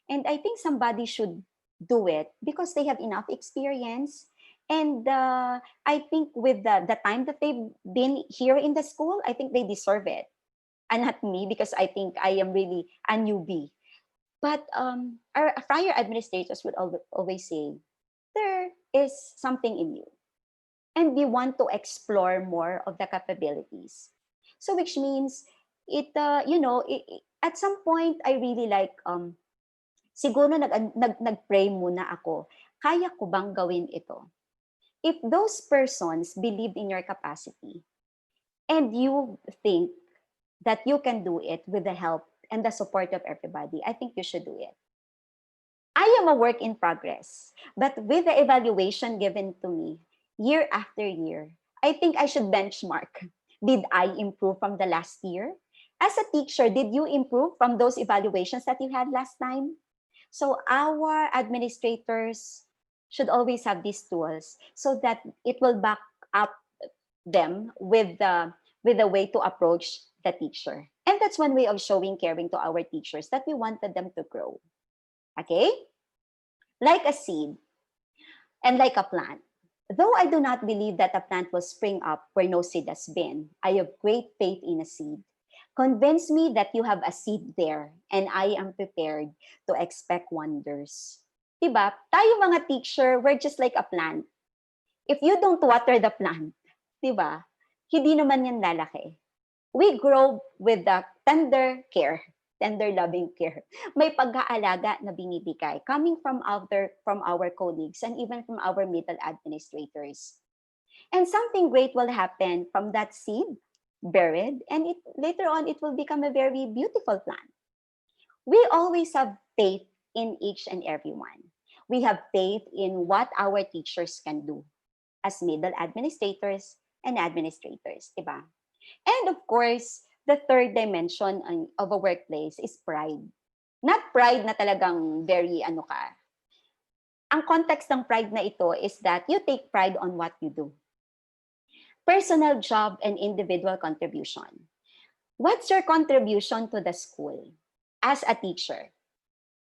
And I think somebody should do it because they have enough experience. And I think with the time that they've been here in the school, I think they deserve it. And not me, because I think I am really a newbie. But our prior administrators would always say, there is something in you. And we want to explore more of the capabilities. So which means, at some point, I really like, siguro nag-pray muna ako, kaya ko bang gawin ito? If those persons believe in your capacity, and you think that you can do it with the help and the support of everybody, I think you should do it. I am a work in progress, but with the evaluation given to me year after year, I think I should benchmark. Did I improve from the last year? As a teacher, did you improve from those evaluations that you had last time? So our administrators, should always have these tools so that it will back up them with the way to approach the teacher. And that's one way of showing caring to our teachers that we wanted them to grow. Okay? Like a seed and like a plant. Though I do not believe that a plant will spring up where no seed has been, I have great faith in a seed. Convince me that you have a seed there and I am prepared to expect wonders. Diba? Tayo mga teacher, we're just like a plant. If you don't water the plant, diba? Hindi naman yan lalaki. We grow with the tender loving care. May pag-aalaga na binibigay coming from our colleagues and even from our middle administrators. And something great will happen from that seed buried, and later on it will become a very beautiful plant. We always have faith in each and every one. We have faith in what our teachers can do as middle administrators and administrators, diba? And of course, the third dimension of a workplace is pride. Not pride na talagang very ano ka. Ang context ng pride na ito is that you take pride on what you do. Personal job and individual contribution. What's your contribution to the school as a teacher?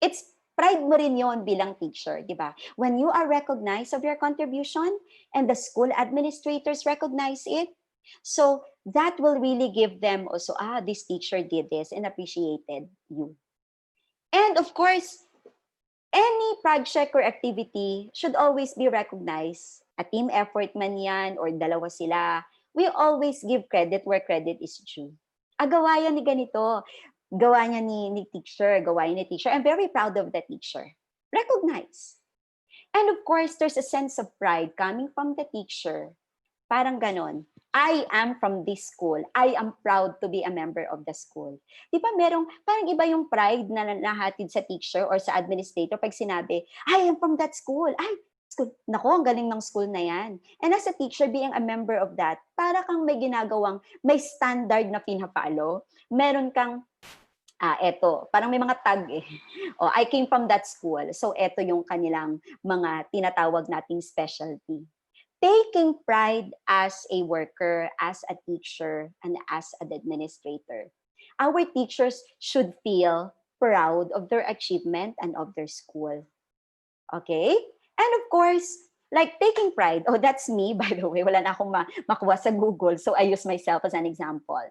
It's pride mo rin yon bilang teacher, di ba? When you are recognized of your contribution and the school administrators recognize it, so that will really give them also, this teacher did this and appreciated you. And of course, any project or activity should always be recognized. A team effort man yan or dalawa sila, we always give credit where credit is due. Gawa yan ni ganito. Gawa niya ni teacher, gawa niya ni teacher. I'm very proud of the teacher. Recognize. And of course, there's a sense of pride coming from the teacher. Parang ganon. I am from this school. I am proud to be a member of the school. Di ba parang iba yung pride na nahatid sa teacher or sa administrator pag sinabi, I am from that school. School. Nako, ang galing ng school na yan. And as a teacher, being a member of that, para kang may ginagawang, may standard na pinapalo. Meron kang eto, parang may mga tag eh. I came from that school. So, eto yung kanilang mga tinatawag nating specialty. Taking pride as a worker, as a teacher, and as an administrator. Our teachers should feel proud of their achievement and of their school. Okay? And of course, like taking pride. That's me, by the way. Wala na akong makuha sa Google. So, I use myself as an example.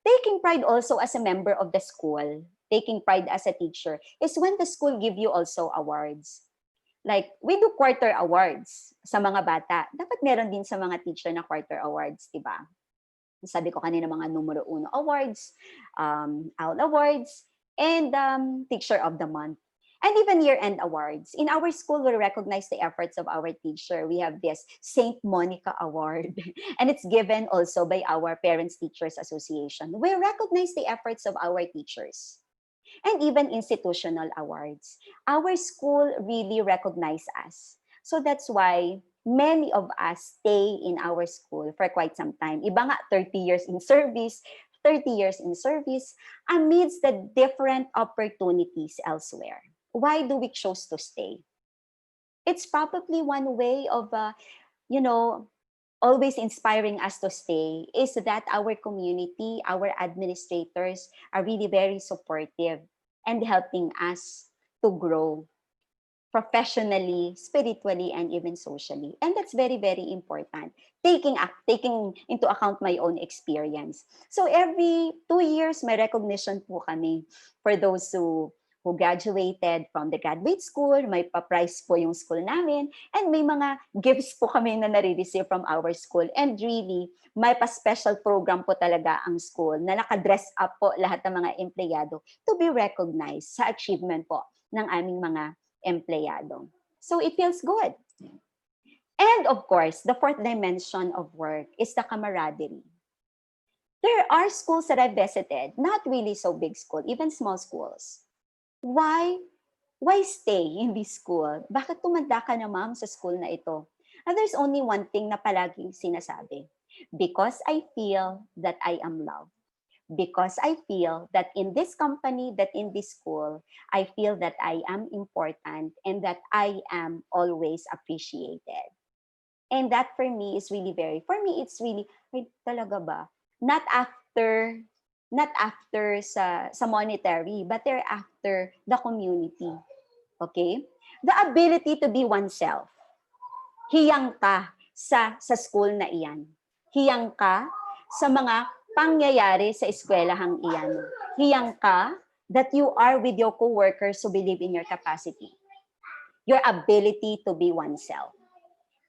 Taking pride also as a member of the school, taking pride as a teacher, is when the school give you also awards. Like, we do quarter awards sa mga bata. Dapat meron din sa mga teacher na quarter awards, di ba? Sabi ko kanina mga numero 1 awards, OWL awards, and teacher of the month. And even year-end awards. In our school, we recognize the efforts of our teacher. We have this Saint Monica Award. And it's given also by our Parents Teachers Association. We recognize the efforts of our teachers. And even institutional awards. Our school really recognizes us. So that's why many of us stay in our school for quite some time. Iba nga, 30 years in service, amidst the different opportunities elsewhere. Why do we choose to stay? It's probably one way of, always inspiring us to stay is that our community, our administrators are really very supportive and helping us to grow professionally, spiritually, and even socially. And that's very, very important. Taking into account my own experience. So every 2 years, may recognition po kami for those who graduated from the graduate school, may pa-prize po yung school namin, and may mga gifts po kami na nare-receive from our school. And really, may pa-special program po talaga ang school na nakadress up po lahat ng mga empleyado to be recognized sa achievement po ng aming mga empleyado. So it feels good. And of course, the fourth dimension of work is the camaraderie. There are schools that I've visited, not really so big school, even small schools. Why stay in this school? Bakit tumanda ka na, ma'am, sa school na ito? And there's only one thing na palaging sinasabi. Because I feel that I am loved. because I feel that in this company, that in this school, I feel that I am important and that I am always appreciated. And that for me is really for me, it's really, ay, talaga ba? Not after, not after sa monetary, but they're after the community. Okay? The ability to be oneself. Hiyang ka sa school na iyan. Hiyang ka sa mga pangyayari sa eskwelahang iyan. Hiyang ka that you are with your coworkers who believe in your capacity. Your ability to be oneself.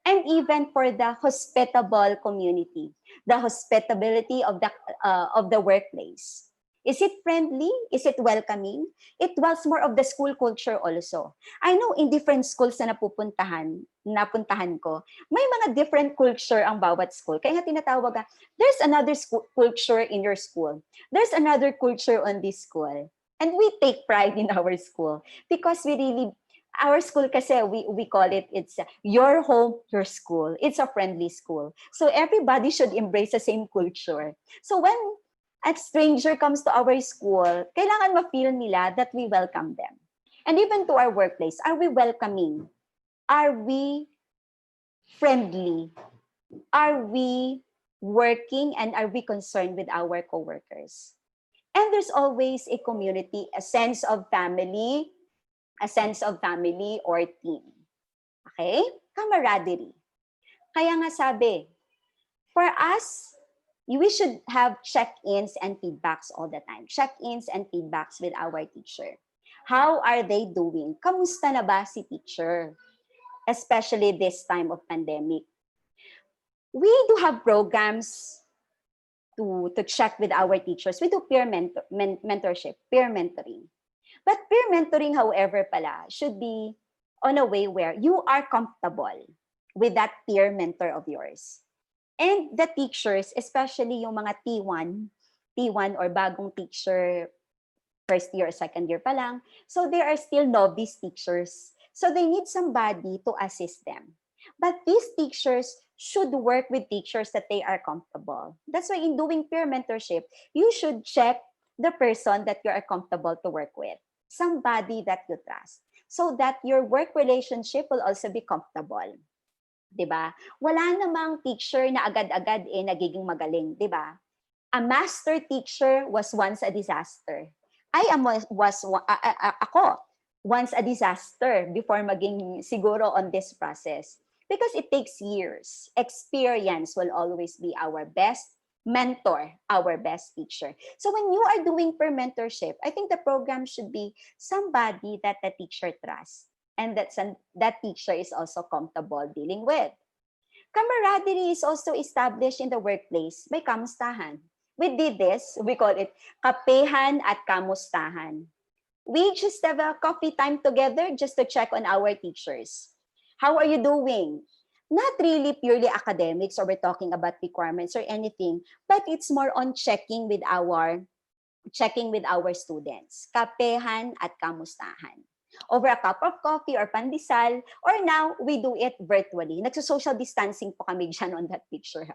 And even for the hospitable community, the hospitability of the workplace. Is it friendly? Is it welcoming? It was more of the school culture also. I know in different schools na napuntahan ko, may mga different culture ang bawat school. Kaya nga tinatawag there's another school culture in your school. There's another culture on this school. And we take pride in our school because our school kasi, we call it, it's your home, your school. It's a friendly school. So everybody should embrace the same culture. So when a stranger comes to our school, kailangan ma-feel nila that we welcome them. And even to our workplace, are we welcoming? Are we friendly? Are we working and are we concerned with our coworkers? And there's always a community, a sense of family or team. Okay? Camaraderie. Kaya nga sabi, for us, we should have check-ins and feedbacks all the time. Check-ins and feedbacks with our teacher. How are they doing? Kamusta na ba si teacher? Especially this time of pandemic. We do have programs to check with our teachers. We do peer mentorship, peer mentoring. But peer mentoring, however, pala, should be on a way where you are comfortable with that peer mentor of yours. And the teachers, especially yung mga T1 or bagong teacher, first year or second year pa lang, so they are still novice teachers. So they need somebody to assist them. But these teachers should work with teachers that they are comfortable. That's why in doing peer mentorship, you should check the person that you are comfortable to work with. Somebody that you trust. So that your work relationship will also be comfortable. Diba? Wala namang teacher na agad-agad nagiging magaling. Diba? A master teacher was once a disaster. Ako once a disaster before maging siguro on this process. Because it takes years. Experience will always be our best mentor, our best teacher. So when you are doing peer mentorship, I think the program should be somebody that the teacher trusts and that teacher is also comfortable dealing with. Camaraderie is also established in the workplace by kamustahan. We did this, we call it kapehan at kamustahan. We just have a coffee time together just to check on our teachers. How are you doing? Not really purely academics or we're talking about requirements or anything, but it's more on checking with our students. Kapehan at kamustahan. Over a cup of coffee or pandesal, or now we do it virtually. Nagso-social distancing po kami dyan on that picture.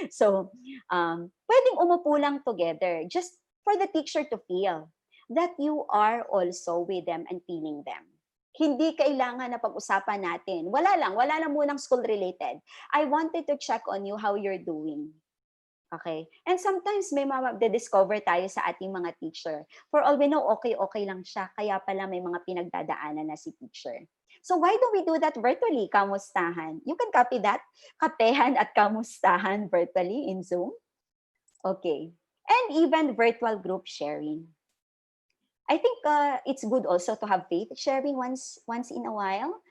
So, pwedeng umupo lang together just for the teacher to feel that you are also with them and feeling them. Hindi kailangan na pag-usapan natin. Wala lang munang school-related. I wanted to check on you how you're doing. Okay? And sometimes may discover tayo sa ating mga teacher. For all we know, okay lang siya. Kaya pala may mga pinagdadaanan na si teacher. So why don't we do that virtually? Kamustahan. You can copy that. Kapehan at kamustahan virtually in Zoom. Okay. And even virtual group sharing. I think it's good also to have faith sharing once in a while.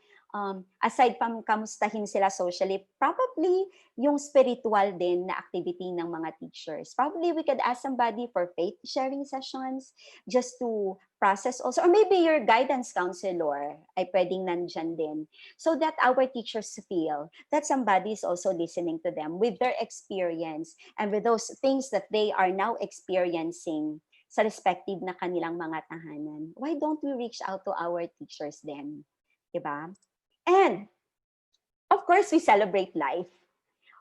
Aside from kamustahin sila socially, probably yung spiritual din na activity ng mga teachers. Probably we could ask somebody for faith sharing sessions just to process also. Or maybe your guidance counselor ay pwedeng nandyan din. So that our teachers feel that somebody is also listening to them with their experience and with those things that they are now experiencing sa respective na kanilang mga tahanan. Why don't we reach out to our teachers then? Diba? And, of course, we celebrate life.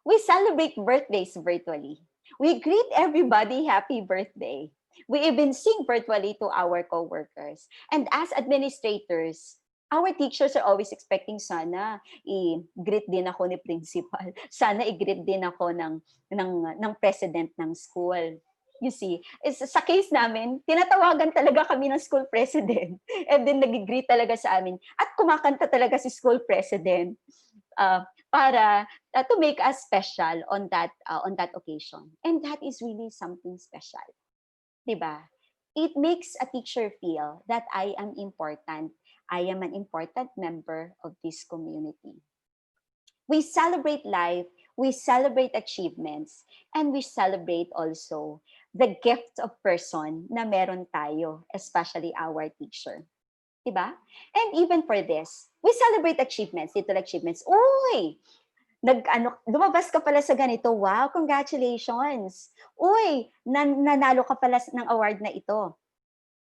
We celebrate birthdays virtually. We greet everybody happy birthday. We even sing virtually to our coworkers. And as administrators, our teachers are always expecting sana i-greet din ako ni principal. Sana i-greet din ako ng president ng school. You see, sa case namin, tinatawagan talaga kami ng school president. And then nag-greet talaga sa amin. At kumakanta talaga si school president. Para to make us special on that occasion. And that is really something special, 'di ba? It makes a teacher feel that I am important. I am an important member of this community. We celebrate life, we celebrate achievements, and we celebrate also the gift of person na meron tayo, especially our teacher. Diba? And even for this, we celebrate achievements, little achievements. Uy, lumabas ka pala sa ganito. Wow, congratulations. Uy, nanalo ka pala ng award na ito.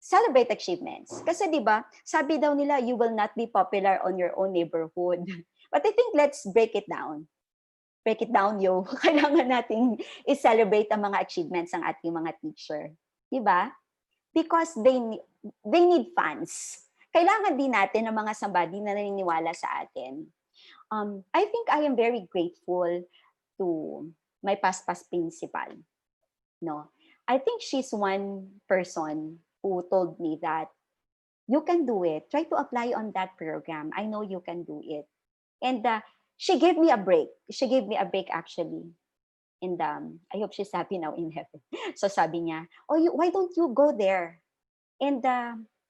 Celebrate achievements. Kasi 'di ba, sabi daw nila you will not be popular on your own neighborhood. But I think let's break it down. Break it down, yo. Kailangan nating i-celebrate ang mga achievements ng ating mga teacher. 'Di ba? Because they need fans. Kailangan din natin ng mga somebody na naniniwala sa atin. I think I am very grateful to my past principal. No, I think she's one person who told me that you can do it. Try to apply on that program. I know you can do it. And she gave me a break. She gave me a break actually. And I hope she's happy now in heaven. So sabi niya, why don't you go there? And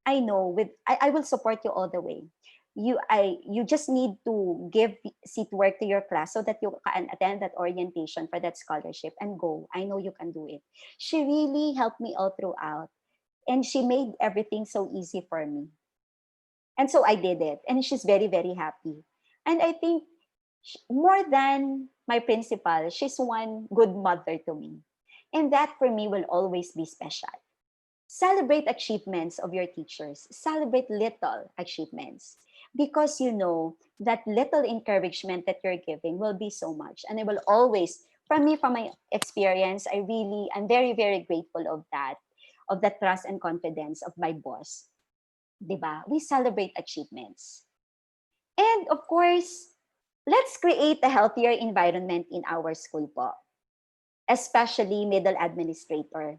I know I will support you all the way. You just need to give seat work to your class so that you can attend that orientation for that scholarship and go. I know you can do it. She really helped me all throughout. And she made everything so easy for me. And so I did it. And she's very, very happy. And I think more than my principal, she's one good mother to me. And that for me will always be special. Celebrate achievements of your teachers. Celebrate little achievements. Because you know that little encouragement that you're giving will be so much. And I will always, from my experience, I'm very, very grateful of the trust and confidence of my boss. Diba? We celebrate achievements. And of course, let's create a healthier environment in our school po. Especially middle administrator.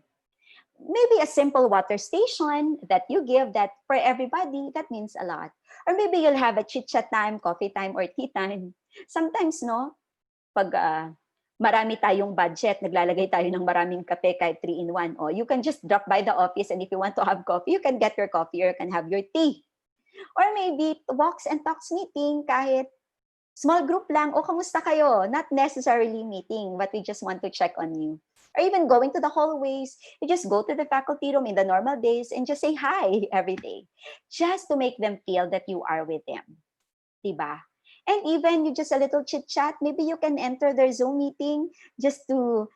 Maybe a simple water station that you give that for everybody, that means a lot. Or maybe you'll have a chit-chat time, coffee time, or tea time. Sometimes, no, pag marami tayong budget, naglalagay tayo ng maraming kape kahit 3-in-1. You can just drop by the office and if you want to have coffee, you can get your coffee or you can have your tea. Or maybe walks and talks meeting kahit small group lang, kamusta kayo? Not necessarily meeting, but we just want to check on you. Or even going to the hallways, you just go to the faculty room in the normal days and just say hi every day. Just to make them feel that you are with them. Diba? And even you just a little chit chat, maybe you can enter their Zoom meeting just to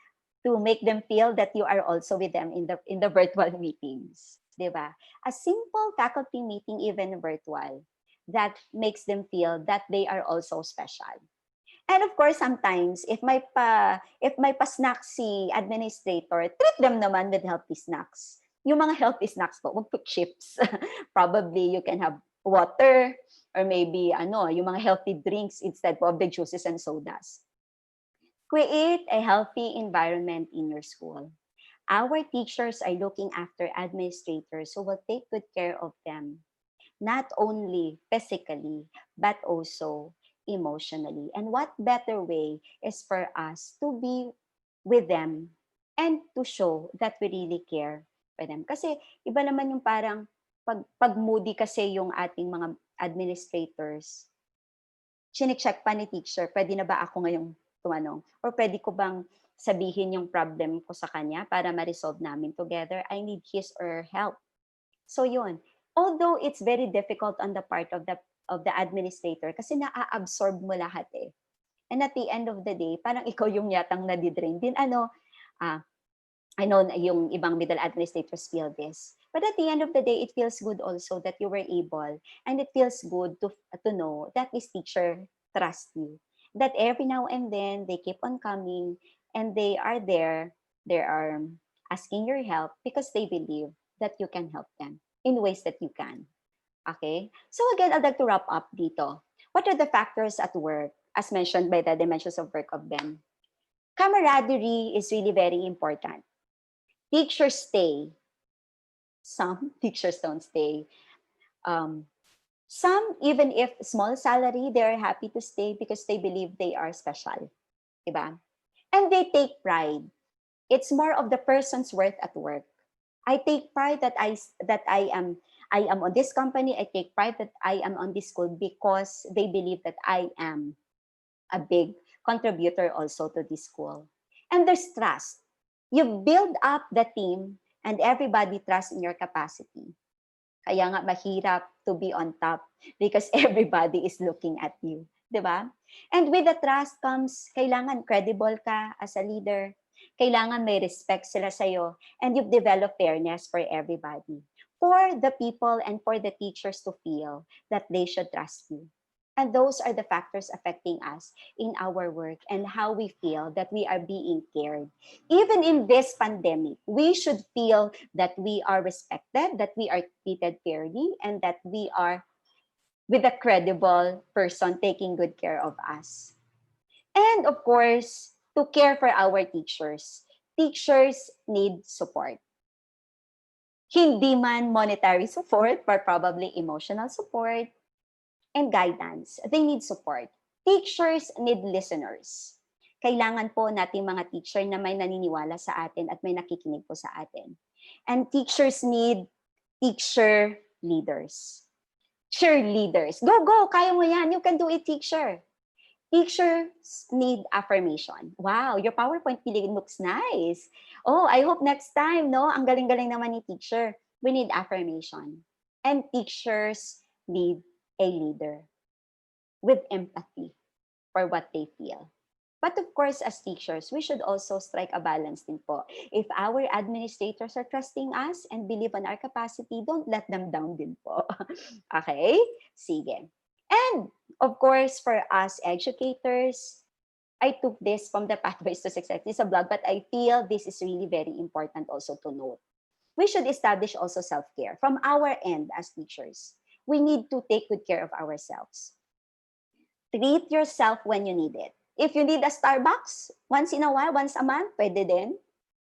make them feel that you are also with them in the virtual meetings. Diba? A simple faculty meeting, even virtual, that makes them feel that they are also special. And of course, sometimes, if may pa-snack si administrator, treat them naman with healthy snacks. Yung mga healthy snacks po, wag po chips. Probably you can have water or maybe yung mga healthy drinks instead of the juices and sodas. Create a healthy environment in your school. Our teachers are looking after administrators who will take good care of them, not only physically, but also emotionally. And what better way is for us to be with them and to show that we really care for them. Kasi iba naman yung parang pag moody kasi yung ating mga administrators, chinecheck pa ni teacher, pwede na ba ako ngayong tumanong? Or pwede ko bang sabihin yung problem ko sa kanya para ma-resolve namin together? I need his or her help. So yun. Although it's very difficult on the part of the administrator kasi na-absorb mo lahat eh. And at the end of the day, parang ikaw yung yatang nadidrain din. I know yung ibang middle administrators feel this. But at the end of the day, it feels good also that you were able, and it feels good to know that this teacher trusts you. That every now and then, they keep on coming, and they are there They are asking your help because they believe that you can help them in ways that you can. Okay? So again, I'd like to wrap up dito. What are the factors at work, as mentioned by the dimensions of work of Ben? Camaraderie is really very important. Teachers stay. Some teachers don't stay. Um, some, even if small salary, they're happy to stay because they believe they are special. Diba? And they take pride. It's more of the person's worth at work. I take pride that I am on this company. I take pride that I am on this school because they believe that I am a big contributor also to this school. And there's trust. You build up the team and everybody trusts in your capacity. Kaya nga mahirap to be on top because everybody is looking at you. 'Di ba? And with the trust comes, kailangan credible ka as a leader. Kailangan may respect sila sa'yo. And you've developed fairness for everybody. For the people and for the teachers to feel that they should trust you. And those are the factors affecting us in our work and how we feel that we are being cared. Even in this pandemic, we should feel that we are respected, that we are treated fairly, and that we are with a credible person taking good care of us. And of course, to care for our teachers. Teachers need support. Hindi man monetary support, but probably emotional support and guidance. They need support. Teachers need listeners. Kailangan po natin mga teacher na may naniniwala sa atin at may nakikinig po sa atin. And teachers need teacher leaders. Cheerleaders. Go, go! Kaya mo yan. You can do it, teacher. Teachers need affirmation. Wow, your PowerPoint really looks nice. Oh, I hope next time, no? Ang galing-galing naman ni teacher. We need affirmation. And teachers need a leader with empathy for what they feel. But of course, as teachers, we should also strike a balance din po. If our administrators are trusting us and believe in our capacity, don't let them down din po. Okay? Sige. And of course, for us educators, I took this from the Pathways to Success. It's a blog, but I feel this is really very important also to note. We should establish also self-care from our end as teachers. We need to take good care of ourselves. Treat yourself when you need it. If you need a Starbucks, once in a while, once a month, pwede din.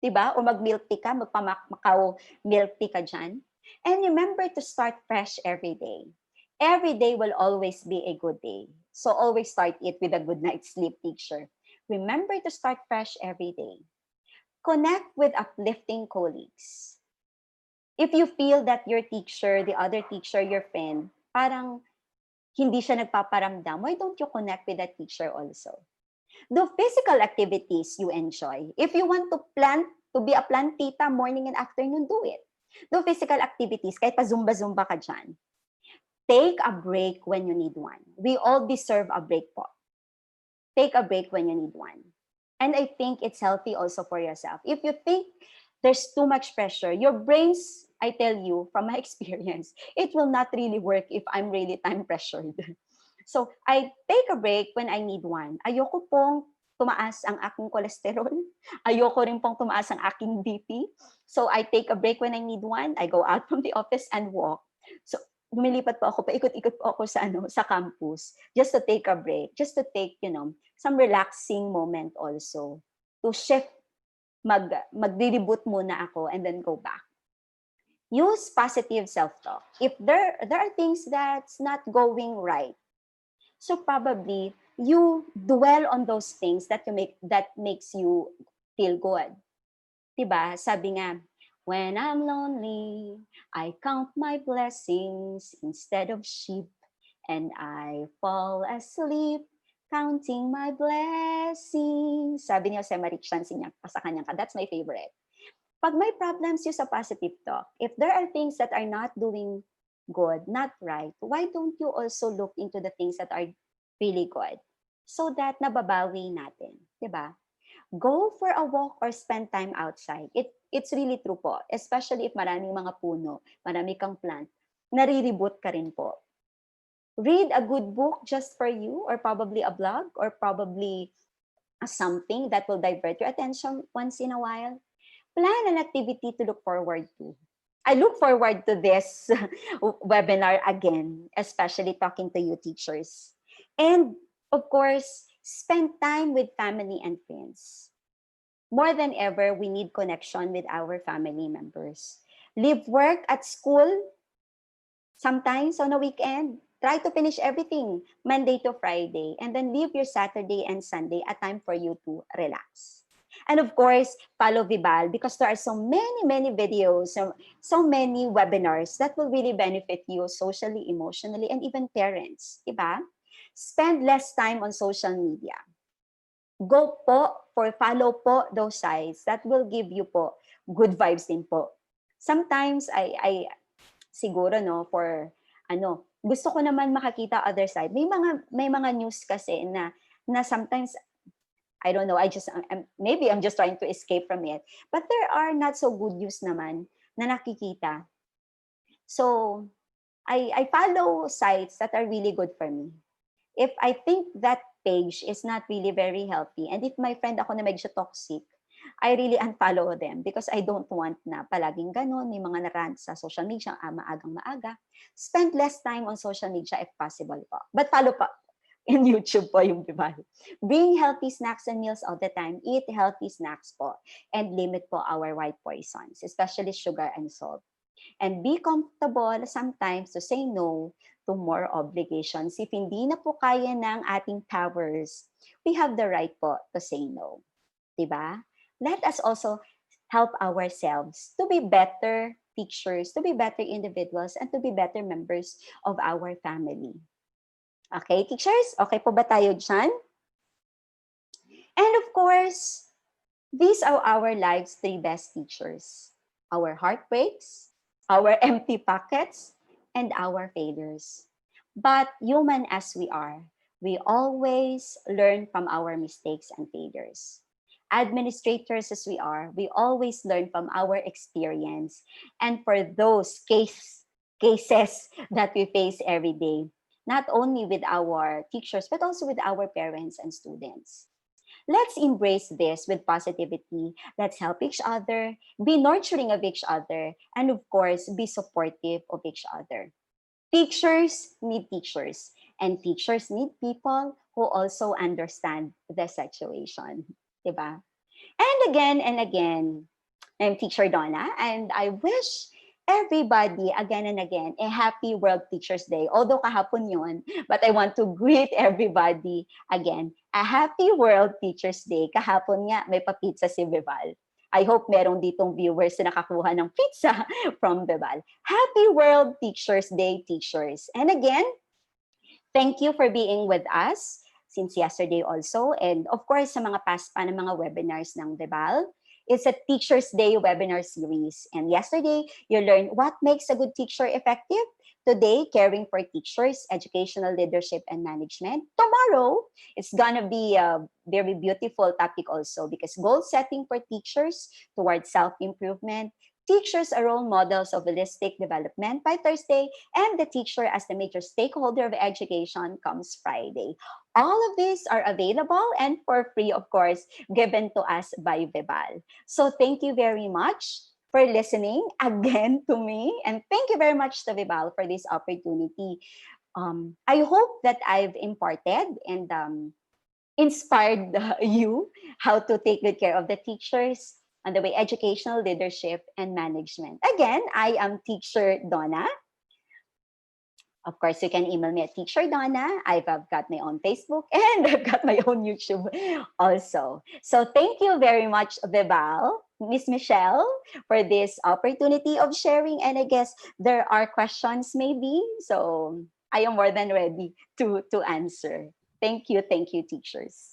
Diba? O mag-milk tea ka, magpamakakaw milk tea ka dyan. And remember to start fresh every day. Every day will always be a good day. So always start it with a good night's sleep, teacher. Remember to start fresh every day. Connect with uplifting colleagues. If you feel that your teacher, the other teacher, your friend, parang hindi siya nagpaparamdam, why don't you connect with that teacher also? Do physical activities you enjoy. If you want to plant, to be a plantita morning and afternoon, do it. Do physical activities, kahit pa zumba-zumba ka dyan. Take a break when you need one. We all deserve a break po. Take a break when you need one. And I think it's healthy also for yourself. If you think there's too much pressure, your brains, I tell you from my experience, it will not really work if I'm really time pressured. So I take a break when I need one. Ayoko pong tumaas ang aking cholesterol. Ayoko rin pong tumaas ang aking BP. So I take a break when I need one. I go out from the office and walk. So lumilipat po ako, paikot-ikot po ako sa campus just to take a break, just to take, some relaxing moment also to shift, mag-reboot muna ako and then go back. Use positive self-talk. If there are things that's not going right, so probably you dwell on those things that makes you feel good. Diba? Sabi nga, when I'm lonely, I count my blessings instead of sheep, and I fall asleep counting my blessings. Sabi ni Jose Marichan sa kanyang that's my favorite. Pag may problems, use a positive talk. If there are things that are not doing good, not right, why don't you also look into the things that are really good so that nababawi natin, 'di ba? Go for a walk or spend time outside. It's really true po, especially if maraming mga puno, marami kang plant, nariribot ka rin po. Read a good book just for you, or probably a blog, or probably something that will divert your attention once in a while. Plan an activity to look forward to. I look forward to this webinar again, especially talking to you teachers. And of course, spend time with family and friends. More than ever, we need connection with our family members. Leave work at school sometimes on a weekend. Try to finish everything Monday to Friday and then leave your Saturday and Sunday a time for you to relax. And of course, follow Vibal because there are so many videos, so many webinars that will really benefit you socially, emotionally, and even parents. Diba? Spend less time on social media. Go po for follow po those sites that will give you po good vibes din po. Sometimes I siguro no for gusto ko naman makakita other side. May mga news kasi na sometimes I don't know, maybe I'm just trying to escape from it. But there are not so good news naman na nakikita. So I follow sites that are really good for me. If I think that page is not really very healthy, and if my friend ako na medyo toxic, I really unfollow them because I don't want na palaging ganon, may mga narant sa social media, maagang maaga. Spend less time on social media if possible po. But follow pa in YouTube po yung Bival. Bring healthy snacks and meals all the time. Eat healthy snacks po. And limit po our white poisons, especially sugar and salt. And be comfortable sometimes to say no to more obligations. If hindi na po kaya ng ating powers, we have the right po to say no. Diba? Let us also help ourselves to be better teachers, to be better individuals, and to be better members of our family. Okay, teachers? Okay po ba tayo dyan? And of course, these are our life's 3 best teachers. Our heartbreaks, our empty pockets, and our failures. But human as we are, we always learn from our mistakes and failures. Administrators as we are, we always learn from our experience. And for those cases that we face every day, not only with our teachers, but also with our parents and students. Let's embrace this with positivity. Let's help each other, be nurturing of each other, and of course, be supportive of each other. Teachers need teachers, and teachers need people who also understand the situation. Diba? And again, I'm Teacher Donna, and I wish everybody again and again a happy World Teachers Day. Although kahapon yun, but I want to greet everybody again. A happy World Teachers Day. Kahapon nga, may pa-pizza si Vival. I hope merong ditong viewers na nakakuha ng pizza from Vival. Happy World Teachers Day, teachers. And again, thank you for being with us since yesterday also. And of course, sa mga past pa ng mga webinars ng Vival. It's a Teacher's Day webinar series. And yesterday, you learned what makes a good teacher effective. Today, caring for teachers, educational leadership, and management. Tomorrow, it's gonna be a very beautiful topic also because goal setting for teachers towards self-improvement. Teachers are role models of holistic development by Thursday, and the teacher as the major stakeholder of education comes Friday. All of these are available and for free, of course, given to us by Vibal. So thank you very much for listening again to me. And thank you very much to Vibal for this opportunity. I hope that I've imparted and inspired you how to take good care of the teachers on the way educational leadership and management. Again, I am Teacher Donna. Of course, you can email me at Teacher Donna. I've got my own Facebook and I've got my own YouTube also. So thank you very much, Vibal, Miss Michelle, for this opportunity of sharing. And I guess there are questions maybe. So I am more than ready to answer. Thank you, teachers.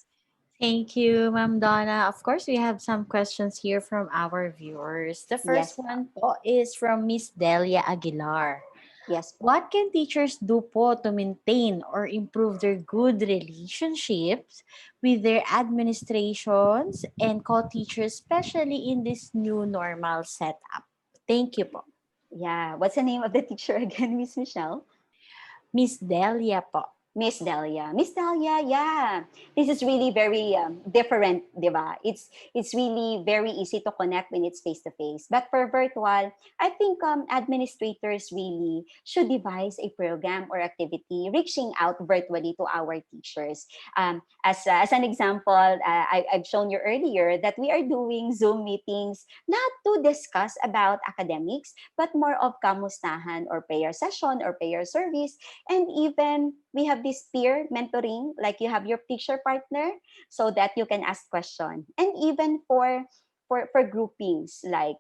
Thank you, Ma'am Donna. Of course, we have some questions here from our viewers. The first Yes, one po is from Miss Delia Aguilar. yes. What can teachers do po to maintain or improve their good relationships with their administrations and co-teachers, especially in this new normal setup? Thank you po. Yeah, what's the name of the teacher again, Miss Michelle? Miss Delia po. Miss Delia. Miss Delia, yeah. This is really very different, di ba? It's really very easy to connect when it's face-to-face. But for virtual, I think administrators really should devise a program or activity reaching out virtually to our teachers. As an example, I've shown you earlier that we are doing Zoom meetings not to discuss about academics, but more of kamustahan or prayer session or prayer service. And even we have this peer mentoring, like you have your teacher partner so that you can ask questions. And even for groupings, like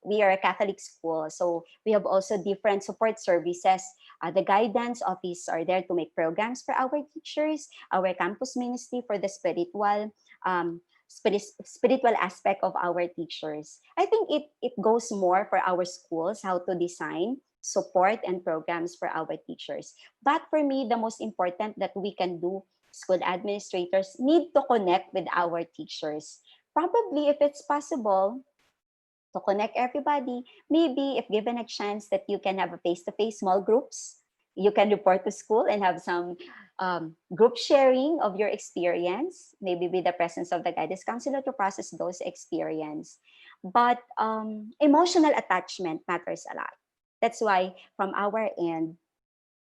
we are a Catholic school, so we have also different support services. The guidance office are there to make programs for our teachers, our campus ministry for the spiritual aspect of our teachers. I think it goes more for our schools how to design support and programs for our teachers. But for me, the most important that we can do, school administrators need to connect with our teachers. Probably if it's possible, to connect everybody. Maybe if given a chance that you can have a face-to-face small groups, you can report to school and have some group sharing of your experience, maybe with the presence of the guidance counselor to process those experience. But emotional attachment matters a lot. That's why from our end,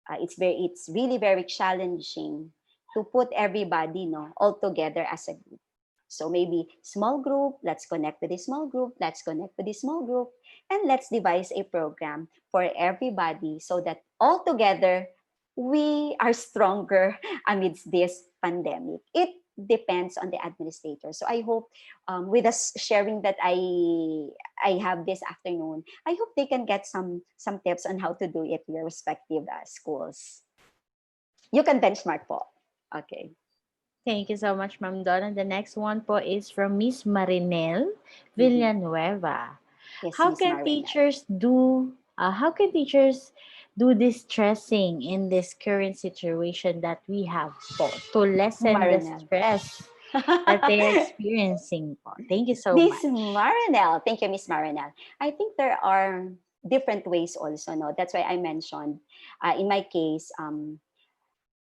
it's really very challenging to put everybody all together as a group. So maybe small group, let's connect with this small group, let's connect with this small group, and let's devise a program for everybody so that all together we are stronger amidst this pandemic. It depends on the administrator. So I hope with us sharing that I have this afternoon, I hope they can get some tips on how to do it in your respective schools. You can benchmark po. Okay. Thank you so much, Ma'am Don. And the next one po is from Miss Marinel Mhm. Villanueva. Yes, How Miss can Marina. teachers do this stressing in this current situation that we have po to lessen the Marinel. stress that they are experiencing po? Thank you so Miss much. Marinel. Thank you, Miss Marinel. I think there are different ways also, no? That's why I mentioned, in my case,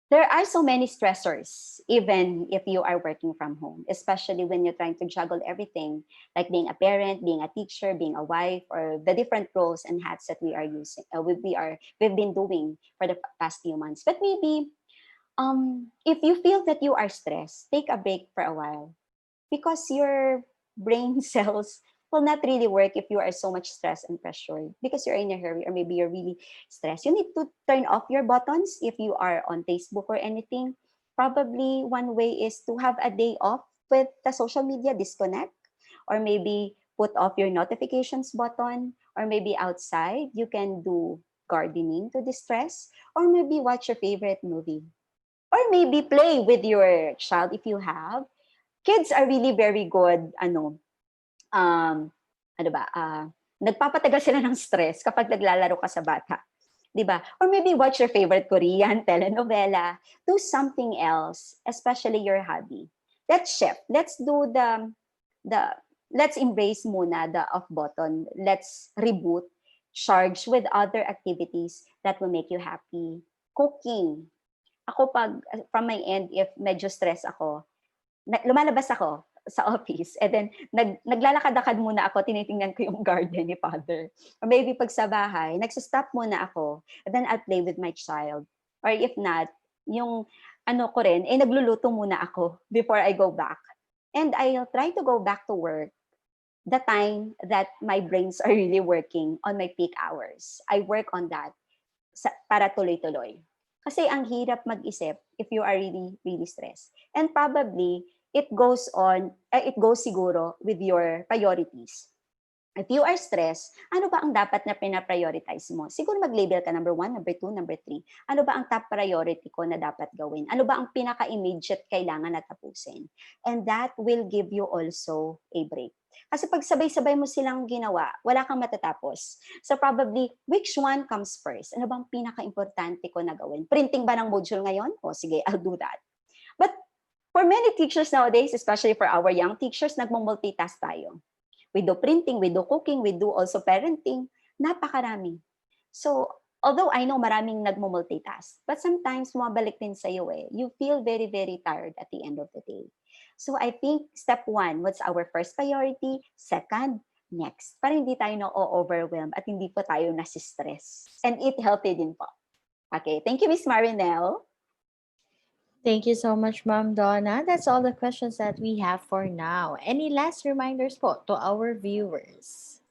there are so many stressors, even if you are working from home, especially when you're trying to juggle everything, like being a parent, being a teacher, being a wife, or the different roles and hats that we are using, we've been doing for the past few months. But maybe, if you feel that you are stressed, take a break for a while because your brain cells will not really work if you are so much stressed and pressured because you're in a hurry or maybe you're really stressed. You need to turn off your buttons if you are on Facebook or anything. Probably one way is to have a day off with the social media, disconnect, or maybe put off your notifications button, or maybe outside you can do gardening to distress, or maybe watch your favorite movie, or maybe play with your child if you have. Kids are really very good, um, ano ba, nagpapatagal sila ng stress kapag naglalaro ka sa bata. 'Di ba? Or maybe watch your favorite Korean telenovela, do something else, especially your hobby. Let's shift. Let's do the let's embrace muna the off button. Let's reboot, charge with other activities that will make you happy. Cooking. Ako pag from my end, if medyo stress ako, lumalabas ako sa office and then naglalakad-lakad muna ako, tinitingnan ko yung garden ni father. Or maybe pag sa bahay, nagsa-stop muna ako and then I'll play with my child. Or if not, yung ano ko rin, nagluluto muna ako before I go back. And I'll try to go back to work the time that my brains are really working on my peak hours. I work on that para tuloy-tuloy. Kasi ang hirap mag-isip if you are really, really stressed. And probably, it goes siguro with your priorities. If you are stressed, ano ba ang dapat na pina-prioritize mo? Siguro mag-label ka number 1, number 2, number 3. Ano ba ang top priority ko na dapat gawin? Ano ba ang pinaka-immediate kailangan na tapusin? And that will give you also a break. Kasi pag sabay-sabay mo silang ginawa, wala kang matatapos. So probably, which one comes first? Ano bang pinaka-importante ko na gawin? Printing ba ng module ngayon? O sige, I'll do that. But for many teachers nowadays, especially for our young teachers, nagmo-multitask tayo. We do printing, we do cooking, we do also parenting. Napakarami. So, Although I know maraming nagmo-multitask, but sometimes bumabalik din sa'yo eh. You feel very, very tired at the end of the day. So I think step one, what's our first priority? Second, next. Para hindi tayo na-overwhelm at hindi pa tayo nasistress. And eat healthy din po. Okay, thank you, Miss Marinelle. Thank you so much, Ma'am Donna. That's all the questions that we have for now. Any last reminders po to our viewers?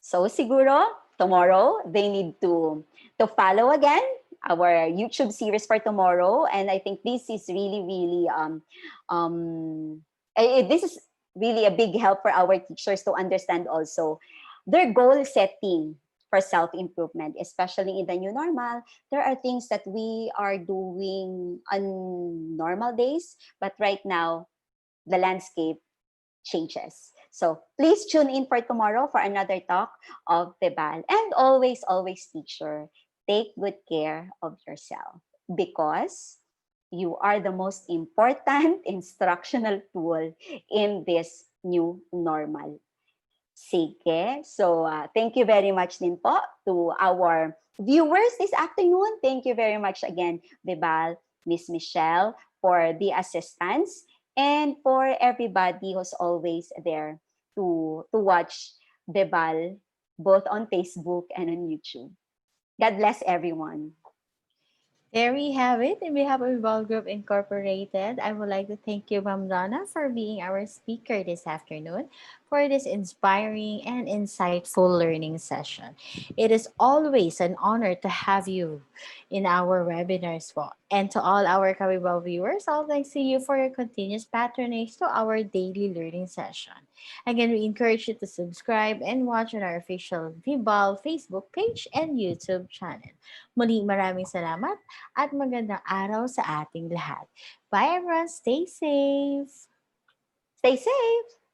So siguro, tomorrow, they need to follow again our YouTube series for tomorrow. And I think this is really, really, this is really a big help for our teachers to understand also their goal setting for self-improvement, especially in the new normal. There are things that we are doing on normal days, but right now, the landscape changes. So please tune in for tomorrow for another talk of Tebal. And always, always, teacher, take good care of yourself because you are the most important instructional tool in this new normal. Sige. So, thank you very much din po to our viewers this afternoon. Thank you very much again, Bebal, Miss Michelle, for the assistance and for everybody who's always there to watch Bebal both on Facebook and on YouTube. God bless everyone. There we have it. In behalf of Ball Group Incorporated, I would like to thank you, Ma'am Donna, for being our speaker this afternoon for this inspiring and insightful learning session. It is always an honor to have you in our webinars. Po. And to all our Kabibal viewers, I'd like to see you for your continuous patronage to our daily learning session. Again, we encourage you to subscribe and watch on our official Vibal Facebook page and YouTube channel. Muli maraming salamat at magandang araw sa ating lahat. Bye everyone, stay safe! Stay safe.